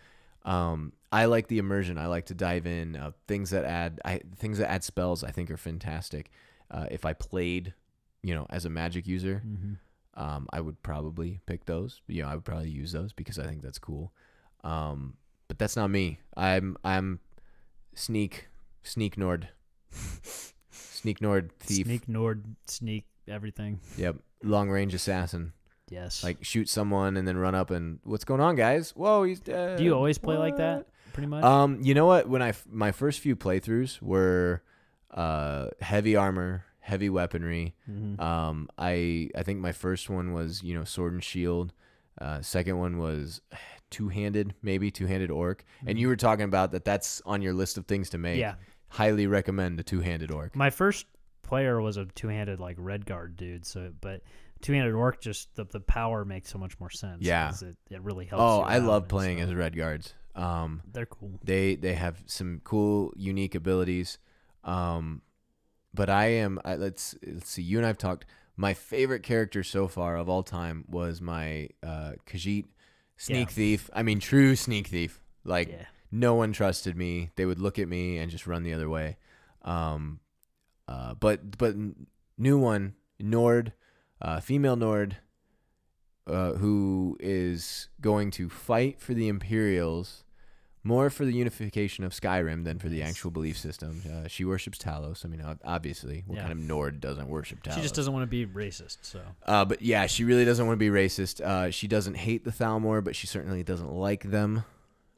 [SPEAKER 1] I like the immersion. I like to dive in. Things that add spells I think are fantastic. If I played, as a magic user, I would probably pick those. I would probably use those because I think that's cool. But that's not me. I'm Sneak Nord. Sneak Nord thief.
[SPEAKER 2] Sneak Nord, sneak everything.
[SPEAKER 1] Yep. Long range assassin.
[SPEAKER 2] Yes.
[SPEAKER 1] Like shoot someone and then run up and what's going on, guys? Whoa, he's dead.
[SPEAKER 2] Do you always play like that? Pretty much.
[SPEAKER 1] You know what? When my first few playthroughs were heavy armor, heavy weaponry. I think my first one was sword and shield. Second one was two-handed orc. And you were talking about that's on your list of things to make.
[SPEAKER 2] Yeah.
[SPEAKER 1] Highly recommend a two-handed orc.
[SPEAKER 2] My first player was a two-handed like red guard dude. But two-handed orc, just the power makes so much more sense.
[SPEAKER 1] Yeah.
[SPEAKER 2] It really helps.
[SPEAKER 1] Oh,
[SPEAKER 2] you
[SPEAKER 1] I
[SPEAKER 2] out
[SPEAKER 1] love
[SPEAKER 2] and
[SPEAKER 1] playing
[SPEAKER 2] stuff.
[SPEAKER 1] as red guards.
[SPEAKER 2] They're cool.
[SPEAKER 1] They have some cool, unique abilities. But let's see. You and I've talked. My favorite character so far of all time was my Khajiit sneak thief. I mean, true sneak thief. Like no one trusted me. They would look at me and just run the other way. But new one, Nord, female Nord, who is going to fight for the Imperials. More for the unification of Skyrim than for the actual belief system. She worships Talos. I mean, obviously, what kind of Nord doesn't worship Talos?
[SPEAKER 2] She just doesn't want to be racist. So,
[SPEAKER 1] but yeah, she really doesn't want to be racist. She doesn't hate the Thalmor, but she certainly doesn't like them.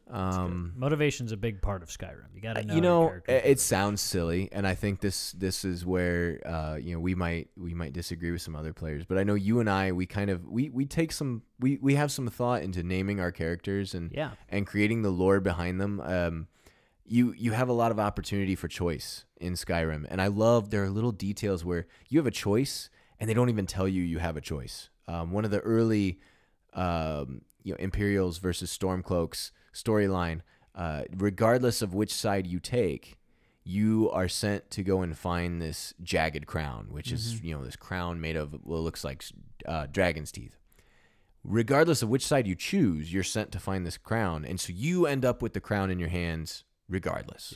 [SPEAKER 2] Motivation's a big part of Skyrim. You got to know.
[SPEAKER 1] It sounds silly, and I think this is where we might disagree with some other players. But I know you and I, we take some we have some thought into naming our characters and creating the lore behind them. You have a lot of opportunity for choice in Skyrim, and I love there are little details where you have a choice and they don't even tell you have a choice. One of the early Imperials versus Stormcloaks storyline, regardless of which side you take, you are sent to go and find this jagged crown, which is this crown made of what looks like dragon's teeth. Regardless of which side you choose, you're sent to find this crown, and so you end up with the crown in your hands regardless.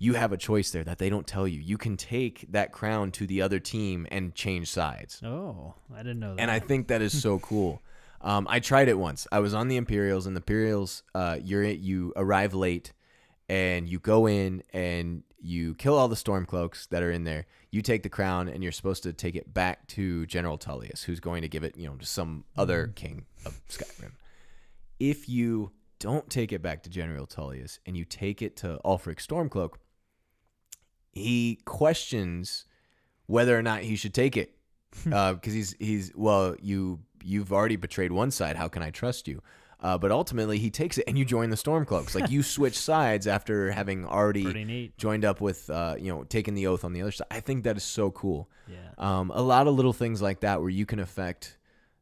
[SPEAKER 1] you have a choice there that they don't tell you. You can take that crown to the other team and change sides.
[SPEAKER 2] Oh, I didn't know that.
[SPEAKER 1] And I think that is so cool. I tried it once. I was on the Imperials, and the Imperials, you arrive late, and you go in and you kill all the Stormcloaks that are in there. You take the crown, and you're supposed to take it back to General Tullius, who's going to give it, to some other king of Skyrim. If you don't take it back to General Tullius and you take it to Ulfric Stormcloak, he questions whether or not he should take it, because you've already betrayed one side. How can I trust you? But ultimately, he takes it, and you join the Stormcloaks. Like, you switch sides after having already joined up with, taking the oath on the other side. I think that is so cool.
[SPEAKER 2] Yeah.
[SPEAKER 1] A lot of little things like that where you can affect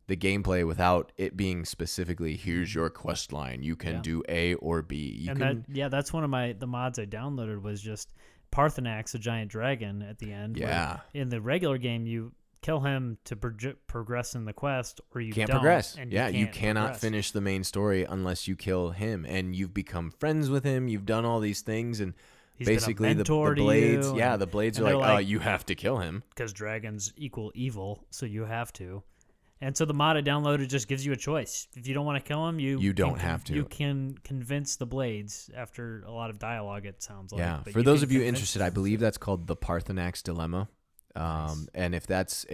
[SPEAKER 1] the gameplay without it being specifically, here's your quest line. You can do A or B.
[SPEAKER 2] That's one of the mods I downloaded was just Parthenax, a giant dragon, at the end.
[SPEAKER 1] Yeah.
[SPEAKER 2] In the regular game, you kill him to progress in the quest, or you
[SPEAKER 1] can't
[SPEAKER 2] don't,
[SPEAKER 1] progress.
[SPEAKER 2] And
[SPEAKER 1] you cannot finish the main story unless you kill him, and you've become friends with him. You've done all these things, and
[SPEAKER 2] he's
[SPEAKER 1] basically the blades. The blades are like, oh, you have to kill him
[SPEAKER 2] because dragons equal evil, so you have to. And so the mod I downloaded just gives you a choice. If you don't want to kill him, you don't have to. You can convince the blades after a lot of dialogue, it sounds like.
[SPEAKER 1] Yeah. For those of you interested, I believe that's called the Parthenax Dilemma.
[SPEAKER 2] Nice.
[SPEAKER 1] And if that's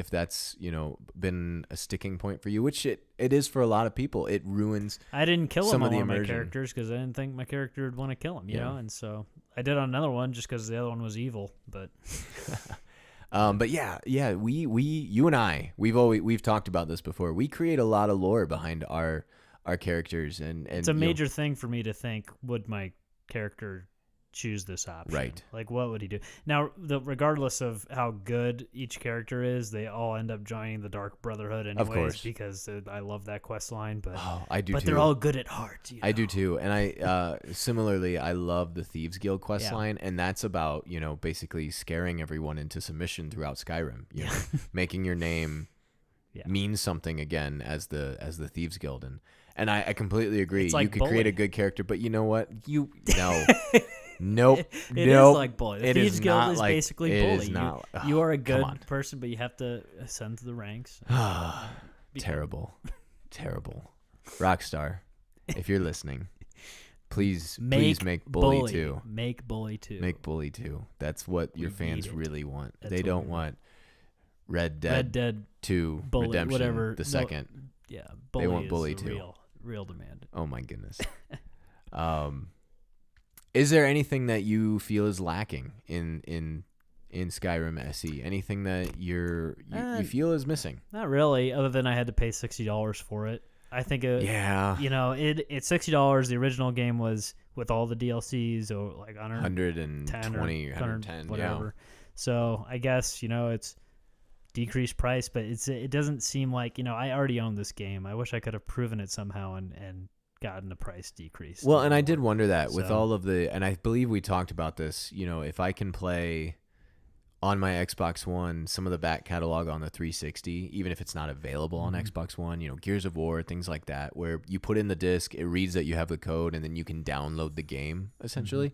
[SPEAKER 1] been a sticking point for you, which it is for a lot of people, it ruins.
[SPEAKER 2] I didn't kill
[SPEAKER 1] some
[SPEAKER 2] him
[SPEAKER 1] of the
[SPEAKER 2] on my
[SPEAKER 1] immersion.
[SPEAKER 2] characters because I didn't think my character would want to kill him, you know. And so I did on another one just because the other one was evil. But
[SPEAKER 1] you and I, we've talked about this before. We create a lot of lore behind our characters, and
[SPEAKER 2] it's a major thing for me to think, would my character choose this option?
[SPEAKER 1] Right.
[SPEAKER 2] Like, what would he do? Now, regardless of how good each character is, they all end up joining the Dark Brotherhood anyways,
[SPEAKER 1] of course,
[SPEAKER 2] because I love that quest line. But
[SPEAKER 1] I do.
[SPEAKER 2] But
[SPEAKER 1] too.
[SPEAKER 2] They're all good at heart.
[SPEAKER 1] I do too, and I similarly I love the Thieves Guild quest line, and that's about basically scaring everyone into submission throughout Skyrim. Making your name mean something again as the Thieves Guild, and I completely agree.
[SPEAKER 2] Like
[SPEAKER 1] you could
[SPEAKER 2] bully.
[SPEAKER 1] create a good character, but you know what? Nope.
[SPEAKER 2] It is like bully. The
[SPEAKER 1] It
[SPEAKER 2] Thieves
[SPEAKER 1] is
[SPEAKER 2] Guild
[SPEAKER 1] not
[SPEAKER 2] is
[SPEAKER 1] like,
[SPEAKER 2] basically
[SPEAKER 1] it
[SPEAKER 2] bully.
[SPEAKER 1] is not,
[SPEAKER 2] you are a
[SPEAKER 1] come
[SPEAKER 2] good
[SPEAKER 1] on.
[SPEAKER 2] person, but you have to ascend to the ranks.
[SPEAKER 1] Terrible. Rockstar, if you're listening, please make Bully 2.
[SPEAKER 2] Make Bully 2.
[SPEAKER 1] Make Bully 2. That's what your fans really want.
[SPEAKER 2] That's
[SPEAKER 1] they don't want Red Dead 2
[SPEAKER 2] Bully,
[SPEAKER 1] Redemption,
[SPEAKER 2] whatever.
[SPEAKER 1] the second.
[SPEAKER 2] Bully
[SPEAKER 1] they want
[SPEAKER 2] is
[SPEAKER 1] Bully 2.
[SPEAKER 2] Real demand.
[SPEAKER 1] Oh my goodness. Is there anything that you feel is lacking in Skyrim SE? Anything that you feel is missing?
[SPEAKER 2] Not really, other than I had to pay $60 for it. I think it's $60. The original game was with all the DLCs, or like
[SPEAKER 1] 120 or 110,
[SPEAKER 2] whatever. So I guess it's decreased price, but it doesn't seem like I already own this game. I wish I could have proven it somehow and gotten the price decrease.
[SPEAKER 1] Well, and I did wonder that with all of and I believe we talked about this, if I can play on my Xbox One some of the back catalog on the 360, even if it's not available on Xbox One, Gears of War, things like that, where you put in the disc, it reads that you have the code, and then you can download the game, essentially.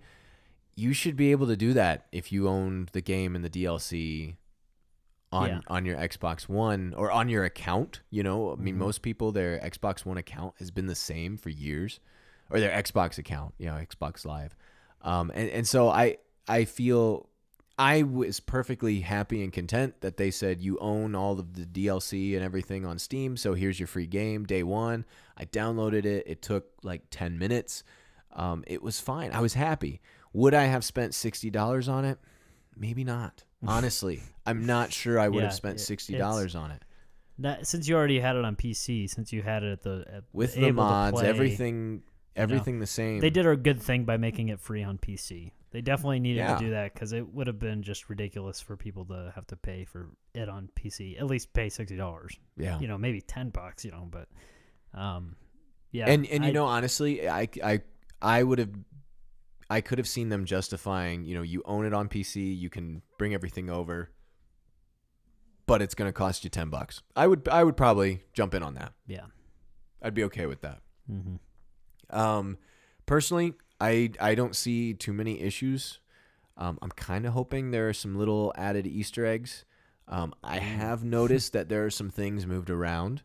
[SPEAKER 1] You should be able to do that if you owned the game and the DLC on your Xbox One or on your account. I mean, most people, their Xbox One account has been the same for years, or their Xbox account, Xbox Live. And so I feel I was perfectly happy and content that they said you own all of the DLC and everything on Steam, so here's your free game day one. I downloaded it. It took like 10 minutes. It was fine. I was happy. Would I have spent $60 on it? Maybe not. Honestly, I'm not sure I would have spent $60 on it.
[SPEAKER 2] Since you already had it on PC, since you had it
[SPEAKER 1] with the mods, everything the same.
[SPEAKER 2] They did a good thing by making it free on PC. They definitely needed to do that, because it would have been just ridiculous for people to have to pay for it on PC. At least pay $60.
[SPEAKER 1] Yeah,
[SPEAKER 2] maybe $10. But
[SPEAKER 1] And honestly, I could have seen them justifying, you own it on PC, you can bring everything over, but it's going to cost you $10. I would probably jump in on that.
[SPEAKER 2] Yeah,
[SPEAKER 1] I'd be okay with that. Personally, I don't see too many issues. I'm kind of hoping there are some little added Easter eggs. I have noticed that there are some things moved around.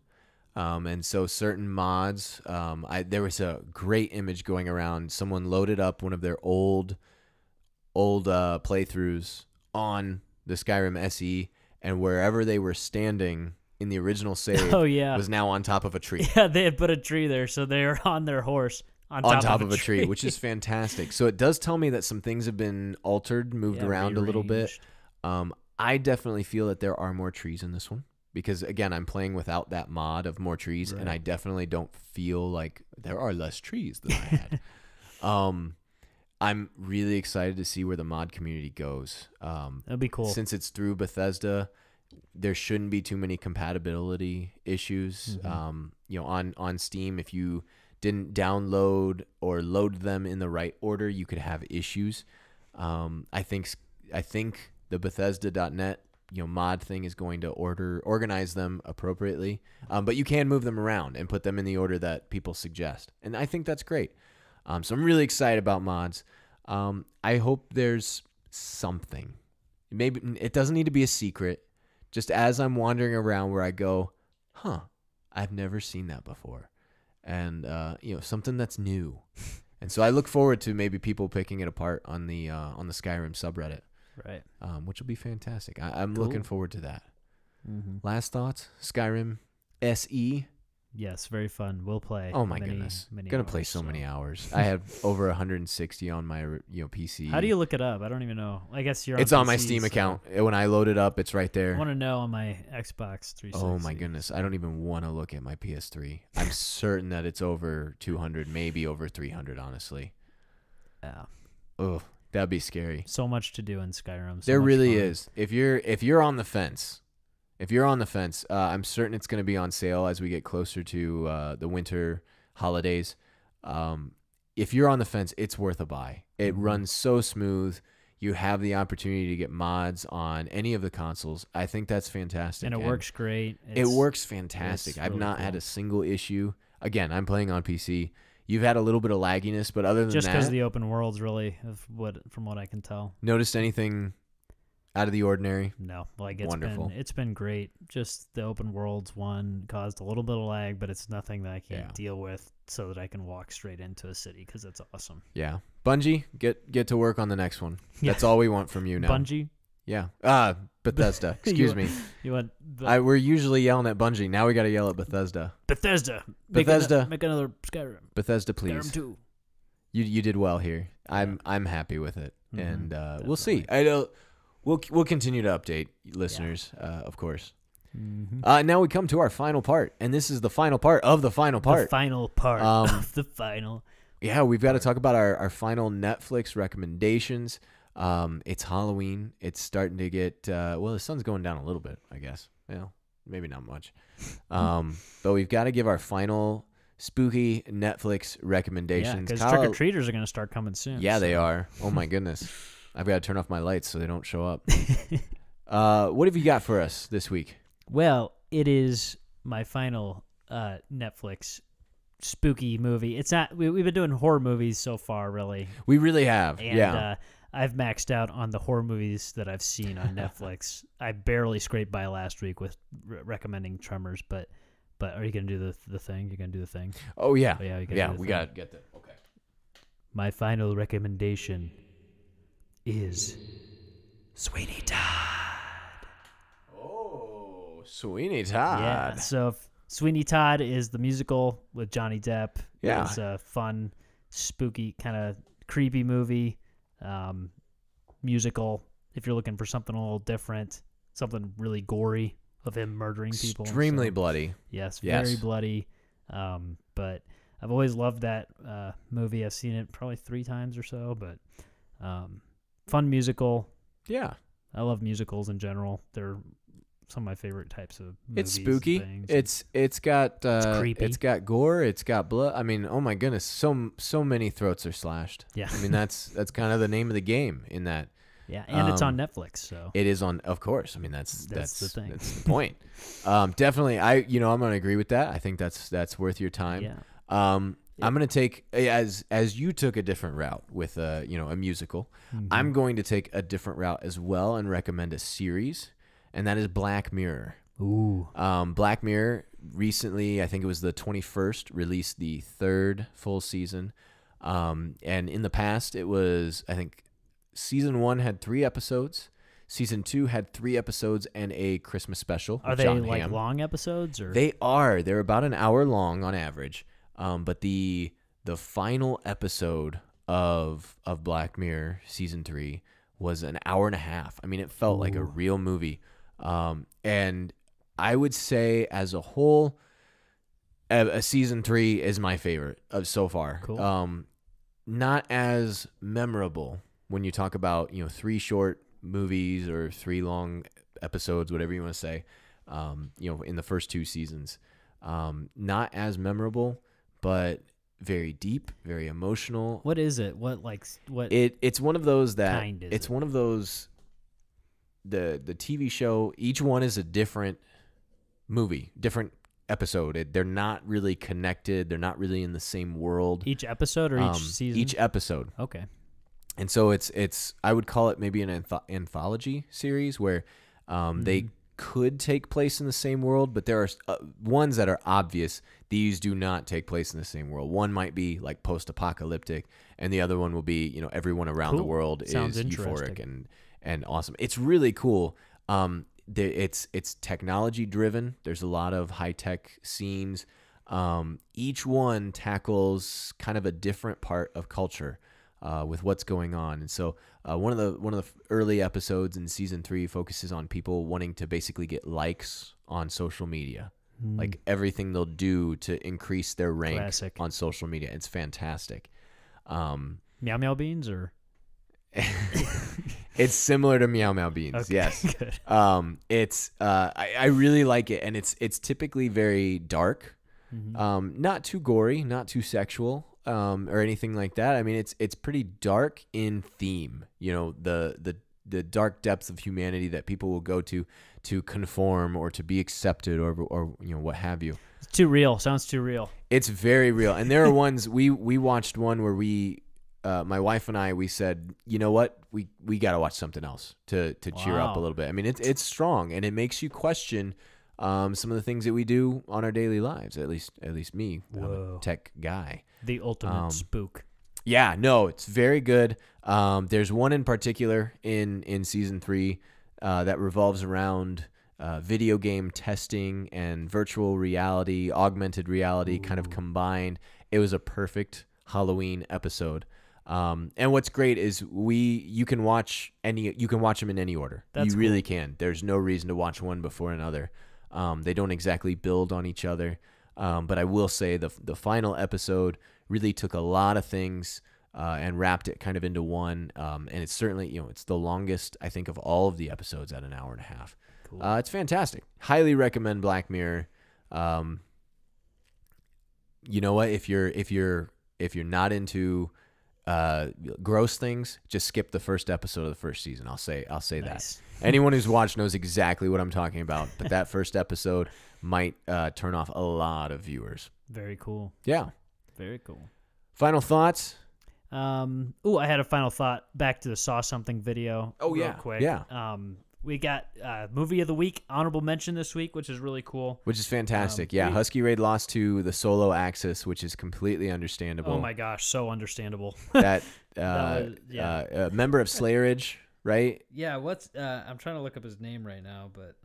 [SPEAKER 1] And so certain mods, there was a great image going around. Someone loaded up one of their old playthroughs on the Skyrim SE, and wherever they were standing in the original save was now on top of a tree.
[SPEAKER 2] Yeah, they had put a tree there, so they were on their horse on top of a tree,
[SPEAKER 1] which is fantastic. So it does tell me that some things have been altered, moved around a little bit. I definitely feel that there are more trees in this one. Because, again, I'm playing without that mod of more trees, and I definitely don't feel like there are less trees than I had. I'm really excited to see where the mod community goes.
[SPEAKER 2] That'd be cool.
[SPEAKER 1] Since it's through Bethesda, there shouldn't be too many compatibility issues. On Steam, if you didn't download or load them in the right order, you could have issues. I think the Bethesda.net mod thing is going to organize them appropriately. But you can move them around and put them in the order that people suggest. And I think that's great. So I'm really excited about mods. I hope there's something. Maybe it doesn't need to be a secret. Just as I'm wandering around where I go, I've never seen that before. And, something that's new. And so I look forward to maybe people picking it apart on the Skyrim subreddit.
[SPEAKER 2] Right.
[SPEAKER 1] Which will be fantastic. I'm looking forward to that. Last thoughts? Skyrim SE.
[SPEAKER 2] Yes, very fun. We'll play.
[SPEAKER 1] Oh my goodness. Gonna play so many hours. I have over 160 on my PC.
[SPEAKER 2] How do you look it up? I don't even know. I guess you're.
[SPEAKER 1] It's on my Steam account. When I load it up, it's right there.
[SPEAKER 2] I want to know on my Xbox 360.
[SPEAKER 1] Oh my goodness. I don't even want to look at my PS3. I'm certain that it's over 200, maybe over 300, honestly.
[SPEAKER 2] Yeah.
[SPEAKER 1] Oh, that'd be scary.
[SPEAKER 2] So much to do in Skyrim.
[SPEAKER 1] There really is. If you're on the fence, I'm certain it's going to be on sale as we get closer to the winter holidays. If you're on the fence, it's worth a buy. It runs so smooth. You have the opportunity to get mods on any of the consoles. I think that's fantastic.
[SPEAKER 2] And it works great.
[SPEAKER 1] It works fantastic. I've not had a single issue. Again, I'm playing on PC. You've had a little bit of lagginess, but other than
[SPEAKER 2] just
[SPEAKER 1] that,
[SPEAKER 2] because the open world's really, from what I can tell.
[SPEAKER 1] Noticed anything out of the ordinary?
[SPEAKER 2] No,
[SPEAKER 1] Wonderful.
[SPEAKER 2] It's been great. Just the open worlds one caused a little bit of lag, but it's nothing that I can't deal with, so that I can walk straight into a city because it's awesome. Yeah,
[SPEAKER 1] Bungie, get to work on the next one. That's all we want from you now.
[SPEAKER 2] Bungie.
[SPEAKER 1] Yeah. Bethesda. Excuse me.
[SPEAKER 2] You want?
[SPEAKER 1] We're usually yelling at Bungie. Now we got to yell at Bethesda.
[SPEAKER 2] Bethesda. Make another Skyrim.
[SPEAKER 1] Bethesda, please.
[SPEAKER 2] Skyrim 2.
[SPEAKER 1] You did well here. I'm happy with it, and we'll see. I know we'll continue to update listeners, of course. Now we come to our final part, and this is the final part of the final part.
[SPEAKER 2] The final part of the final.
[SPEAKER 1] Yeah, we've got to talk about our final Netflix recommendations. It's Halloween. It's starting to get the sun's going down a little bit, I guess. Well, maybe not much. But we've got to give our final spooky Netflix recommendations.
[SPEAKER 2] Yeah, because trick-or-treaters are going to start coming soon.
[SPEAKER 1] Yeah, they are. Oh my goodness. I've got to turn off my lights so they don't show up. What have you got for us this week?
[SPEAKER 2] Well, it is my final Netflix spooky movie. It's not. We've been doing horror movies so far, really.
[SPEAKER 1] We really have.
[SPEAKER 2] And, I've maxed out on the horror movies that I've seen on Netflix. I barely scraped by last week with recommending Tremors, but are you gonna do the thing? You're gonna do the thing?
[SPEAKER 1] Oh yeah,
[SPEAKER 2] we
[SPEAKER 1] gotta get that. Okay.
[SPEAKER 2] My final recommendation is Sweeney Todd.
[SPEAKER 1] Oh, Sweeney Todd.
[SPEAKER 2] Yeah. So Sweeney Todd is the musical with Johnny Depp.
[SPEAKER 1] Yeah.
[SPEAKER 2] It's a fun, spooky, kind of creepy movie. Musical. If you're looking for something a little different, something really gory of him murdering people.
[SPEAKER 1] Extremely bloody.
[SPEAKER 2] Yes, very bloody. But I've always loved that movie. I've seen it probably 3 times or so, but fun musical.
[SPEAKER 1] Yeah.
[SPEAKER 2] I love musicals in general. They're some of my favorite types of movies.
[SPEAKER 1] It's spooky. It's got
[SPEAKER 2] creepy.
[SPEAKER 1] It's got gore. It's got blood. I mean, oh my goodness, so many throats are slashed.
[SPEAKER 2] Yeah.
[SPEAKER 1] I mean, that's kind of the name of the game in that.
[SPEAKER 2] Yeah, and it's on Netflix, so
[SPEAKER 1] it is on. Of course, I mean that's
[SPEAKER 2] the thing.
[SPEAKER 1] That's the point. Definitely, I'm gonna agree with that. I think that's worth your time.
[SPEAKER 2] Yeah.
[SPEAKER 1] I'm going to take, as you took a different route with a musical, I'm going to take a different route as well and recommend a series, and that is Black Mirror.
[SPEAKER 2] Ooh.
[SPEAKER 1] Black Mirror recently, I think it was the 21st, released the 3rd full season. And in the past, it was, I think, season 1 had 3 episodes. Season 2 had 3 episodes and a Christmas special.
[SPEAKER 2] Are they like long episodes? Or?
[SPEAKER 1] They are. They're about an hour long on average. But the final episode of Black Mirror season 3 was an hour and a half. I mean, it felt like a real movie. And I would say as a whole, a season 3 is my favorite of so far.
[SPEAKER 2] Cool.
[SPEAKER 1] Not as memorable when you talk about 3 short movies or 3 long episodes, whatever you want to say. In the first 2 seasons, not as memorable, but very deep, very emotional.
[SPEAKER 2] What is it? What?
[SPEAKER 1] It's one of those that
[SPEAKER 2] kind is
[SPEAKER 1] it's
[SPEAKER 2] it?
[SPEAKER 1] one of those. The TV show, each one is a different movie, different episode. They're not really connected. They're not really in the same world.
[SPEAKER 2] Each episode or each season?
[SPEAKER 1] Each episode.
[SPEAKER 2] Okay.
[SPEAKER 1] And so it's I would call it maybe an anthology series where they could take place in the same world, but there are ones that are obvious. These do not take place in the same world. One might be like post-apocalyptic, and the other one will be everyone around the world
[SPEAKER 2] Sounds
[SPEAKER 1] is euphoric and awesome. It's really cool. It's technology driven. There's a lot of high tech scenes. Each one tackles kind of a different part of culture with what's going on. And so one of the early episodes in season 3 focuses on people wanting to basically get likes on social media. Like everything they'll do to increase their rank on social media. It's fantastic.
[SPEAKER 2] Meow Meow Beans or?
[SPEAKER 1] It's similar to Meow Meow Beans.
[SPEAKER 2] Okay,
[SPEAKER 1] yes.
[SPEAKER 2] good.
[SPEAKER 1] I really like it, and it's typically very dark. Not too gory, not too sexual, or anything like that. I mean, it's pretty dark in theme. The dark depths of humanity that people will go to conform or to be accepted or what have you.
[SPEAKER 2] It's too real. Sounds too real.
[SPEAKER 1] It's very real. And there are ones we watched one where my wife and I, we said, you know what, we got to watch something else to cheer up a little bit. I mean, it's strong, and it makes you question some of the things that we do on our daily lives. At least me, I'm a tech guy.
[SPEAKER 2] The ultimate spook.
[SPEAKER 1] Yeah, no, it's very good. There's one in particular in season 3 that revolves around video game testing and virtual reality, augmented reality kind of combined. It was a perfect Halloween episode. And what's great is you can watch them in any order. You really can. There's no reason to watch one before another. They don't exactly build on each other. But I will say the final episode really took a lot of things and wrapped it kind of into one. And it's certainly, it's the longest, I think, of all of the episodes at an hour and a half.
[SPEAKER 2] Cool.
[SPEAKER 1] It's fantastic. Highly recommend Black Mirror. You know what? If you're not into gross things, just skip the first episode of the first season. I'll say
[SPEAKER 2] Nice.
[SPEAKER 1] that. Anyone who's watched knows exactly what I'm talking about, but that first episode might turn off a lot of viewers.
[SPEAKER 2] Very cool.
[SPEAKER 1] Yeah.
[SPEAKER 2] Very cool.
[SPEAKER 1] Final thoughts?
[SPEAKER 2] I had a final thought back to the Saw Something video. Real quick.
[SPEAKER 1] Yeah.
[SPEAKER 2] We got movie of the week, honorable mention this week, which is really cool.
[SPEAKER 1] Which is fantastic. Husky Raid lost to the Solo Axis, which is completely understandable.
[SPEAKER 2] Oh my gosh, so understandable.
[SPEAKER 1] That a member of Slayerage, right?
[SPEAKER 2] Yeah, I'm trying to look up his name right now, but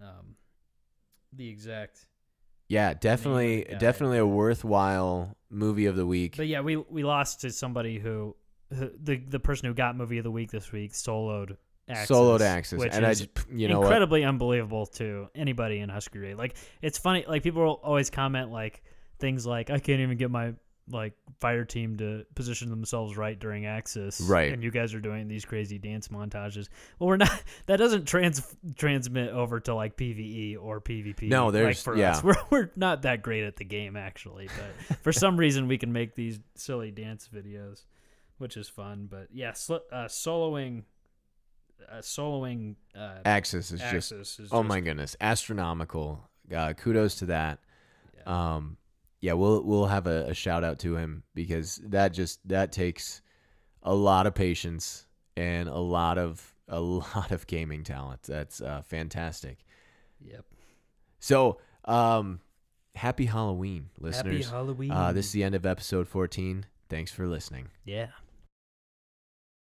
[SPEAKER 2] the exact.
[SPEAKER 1] Yeah, definitely a worthwhile movie of the week.
[SPEAKER 2] But yeah, we lost to somebody who the person who got movie of the week this week soloed Axis, which
[SPEAKER 1] and
[SPEAKER 2] is incredibly unbelievable to anybody in Husky Raid. Like, it's funny, like people will always comment like things like, I can't even get my fire team to position themselves right during Axis,
[SPEAKER 1] right?
[SPEAKER 2] And you guys are doing these crazy dance montages. Well, we're not. That doesn't transmit over to like PvE or PvP.
[SPEAKER 1] No, there's
[SPEAKER 2] us. We're not that great at the game actually, but for some reason we can make these silly dance videos, which is fun. But yeah, soloing
[SPEAKER 1] Axis is just oh my goodness, astronomical. Kudos to that.
[SPEAKER 2] Yeah.
[SPEAKER 1] yeah, we'll have a shout out to him, because that takes a lot of patience and a lot of gaming talent. That's fantastic.
[SPEAKER 2] Yep.
[SPEAKER 1] So, happy Halloween, listeners.
[SPEAKER 2] Happy Halloween.
[SPEAKER 1] This is the end of episode 14. Thanks for listening.
[SPEAKER 2] Yeah.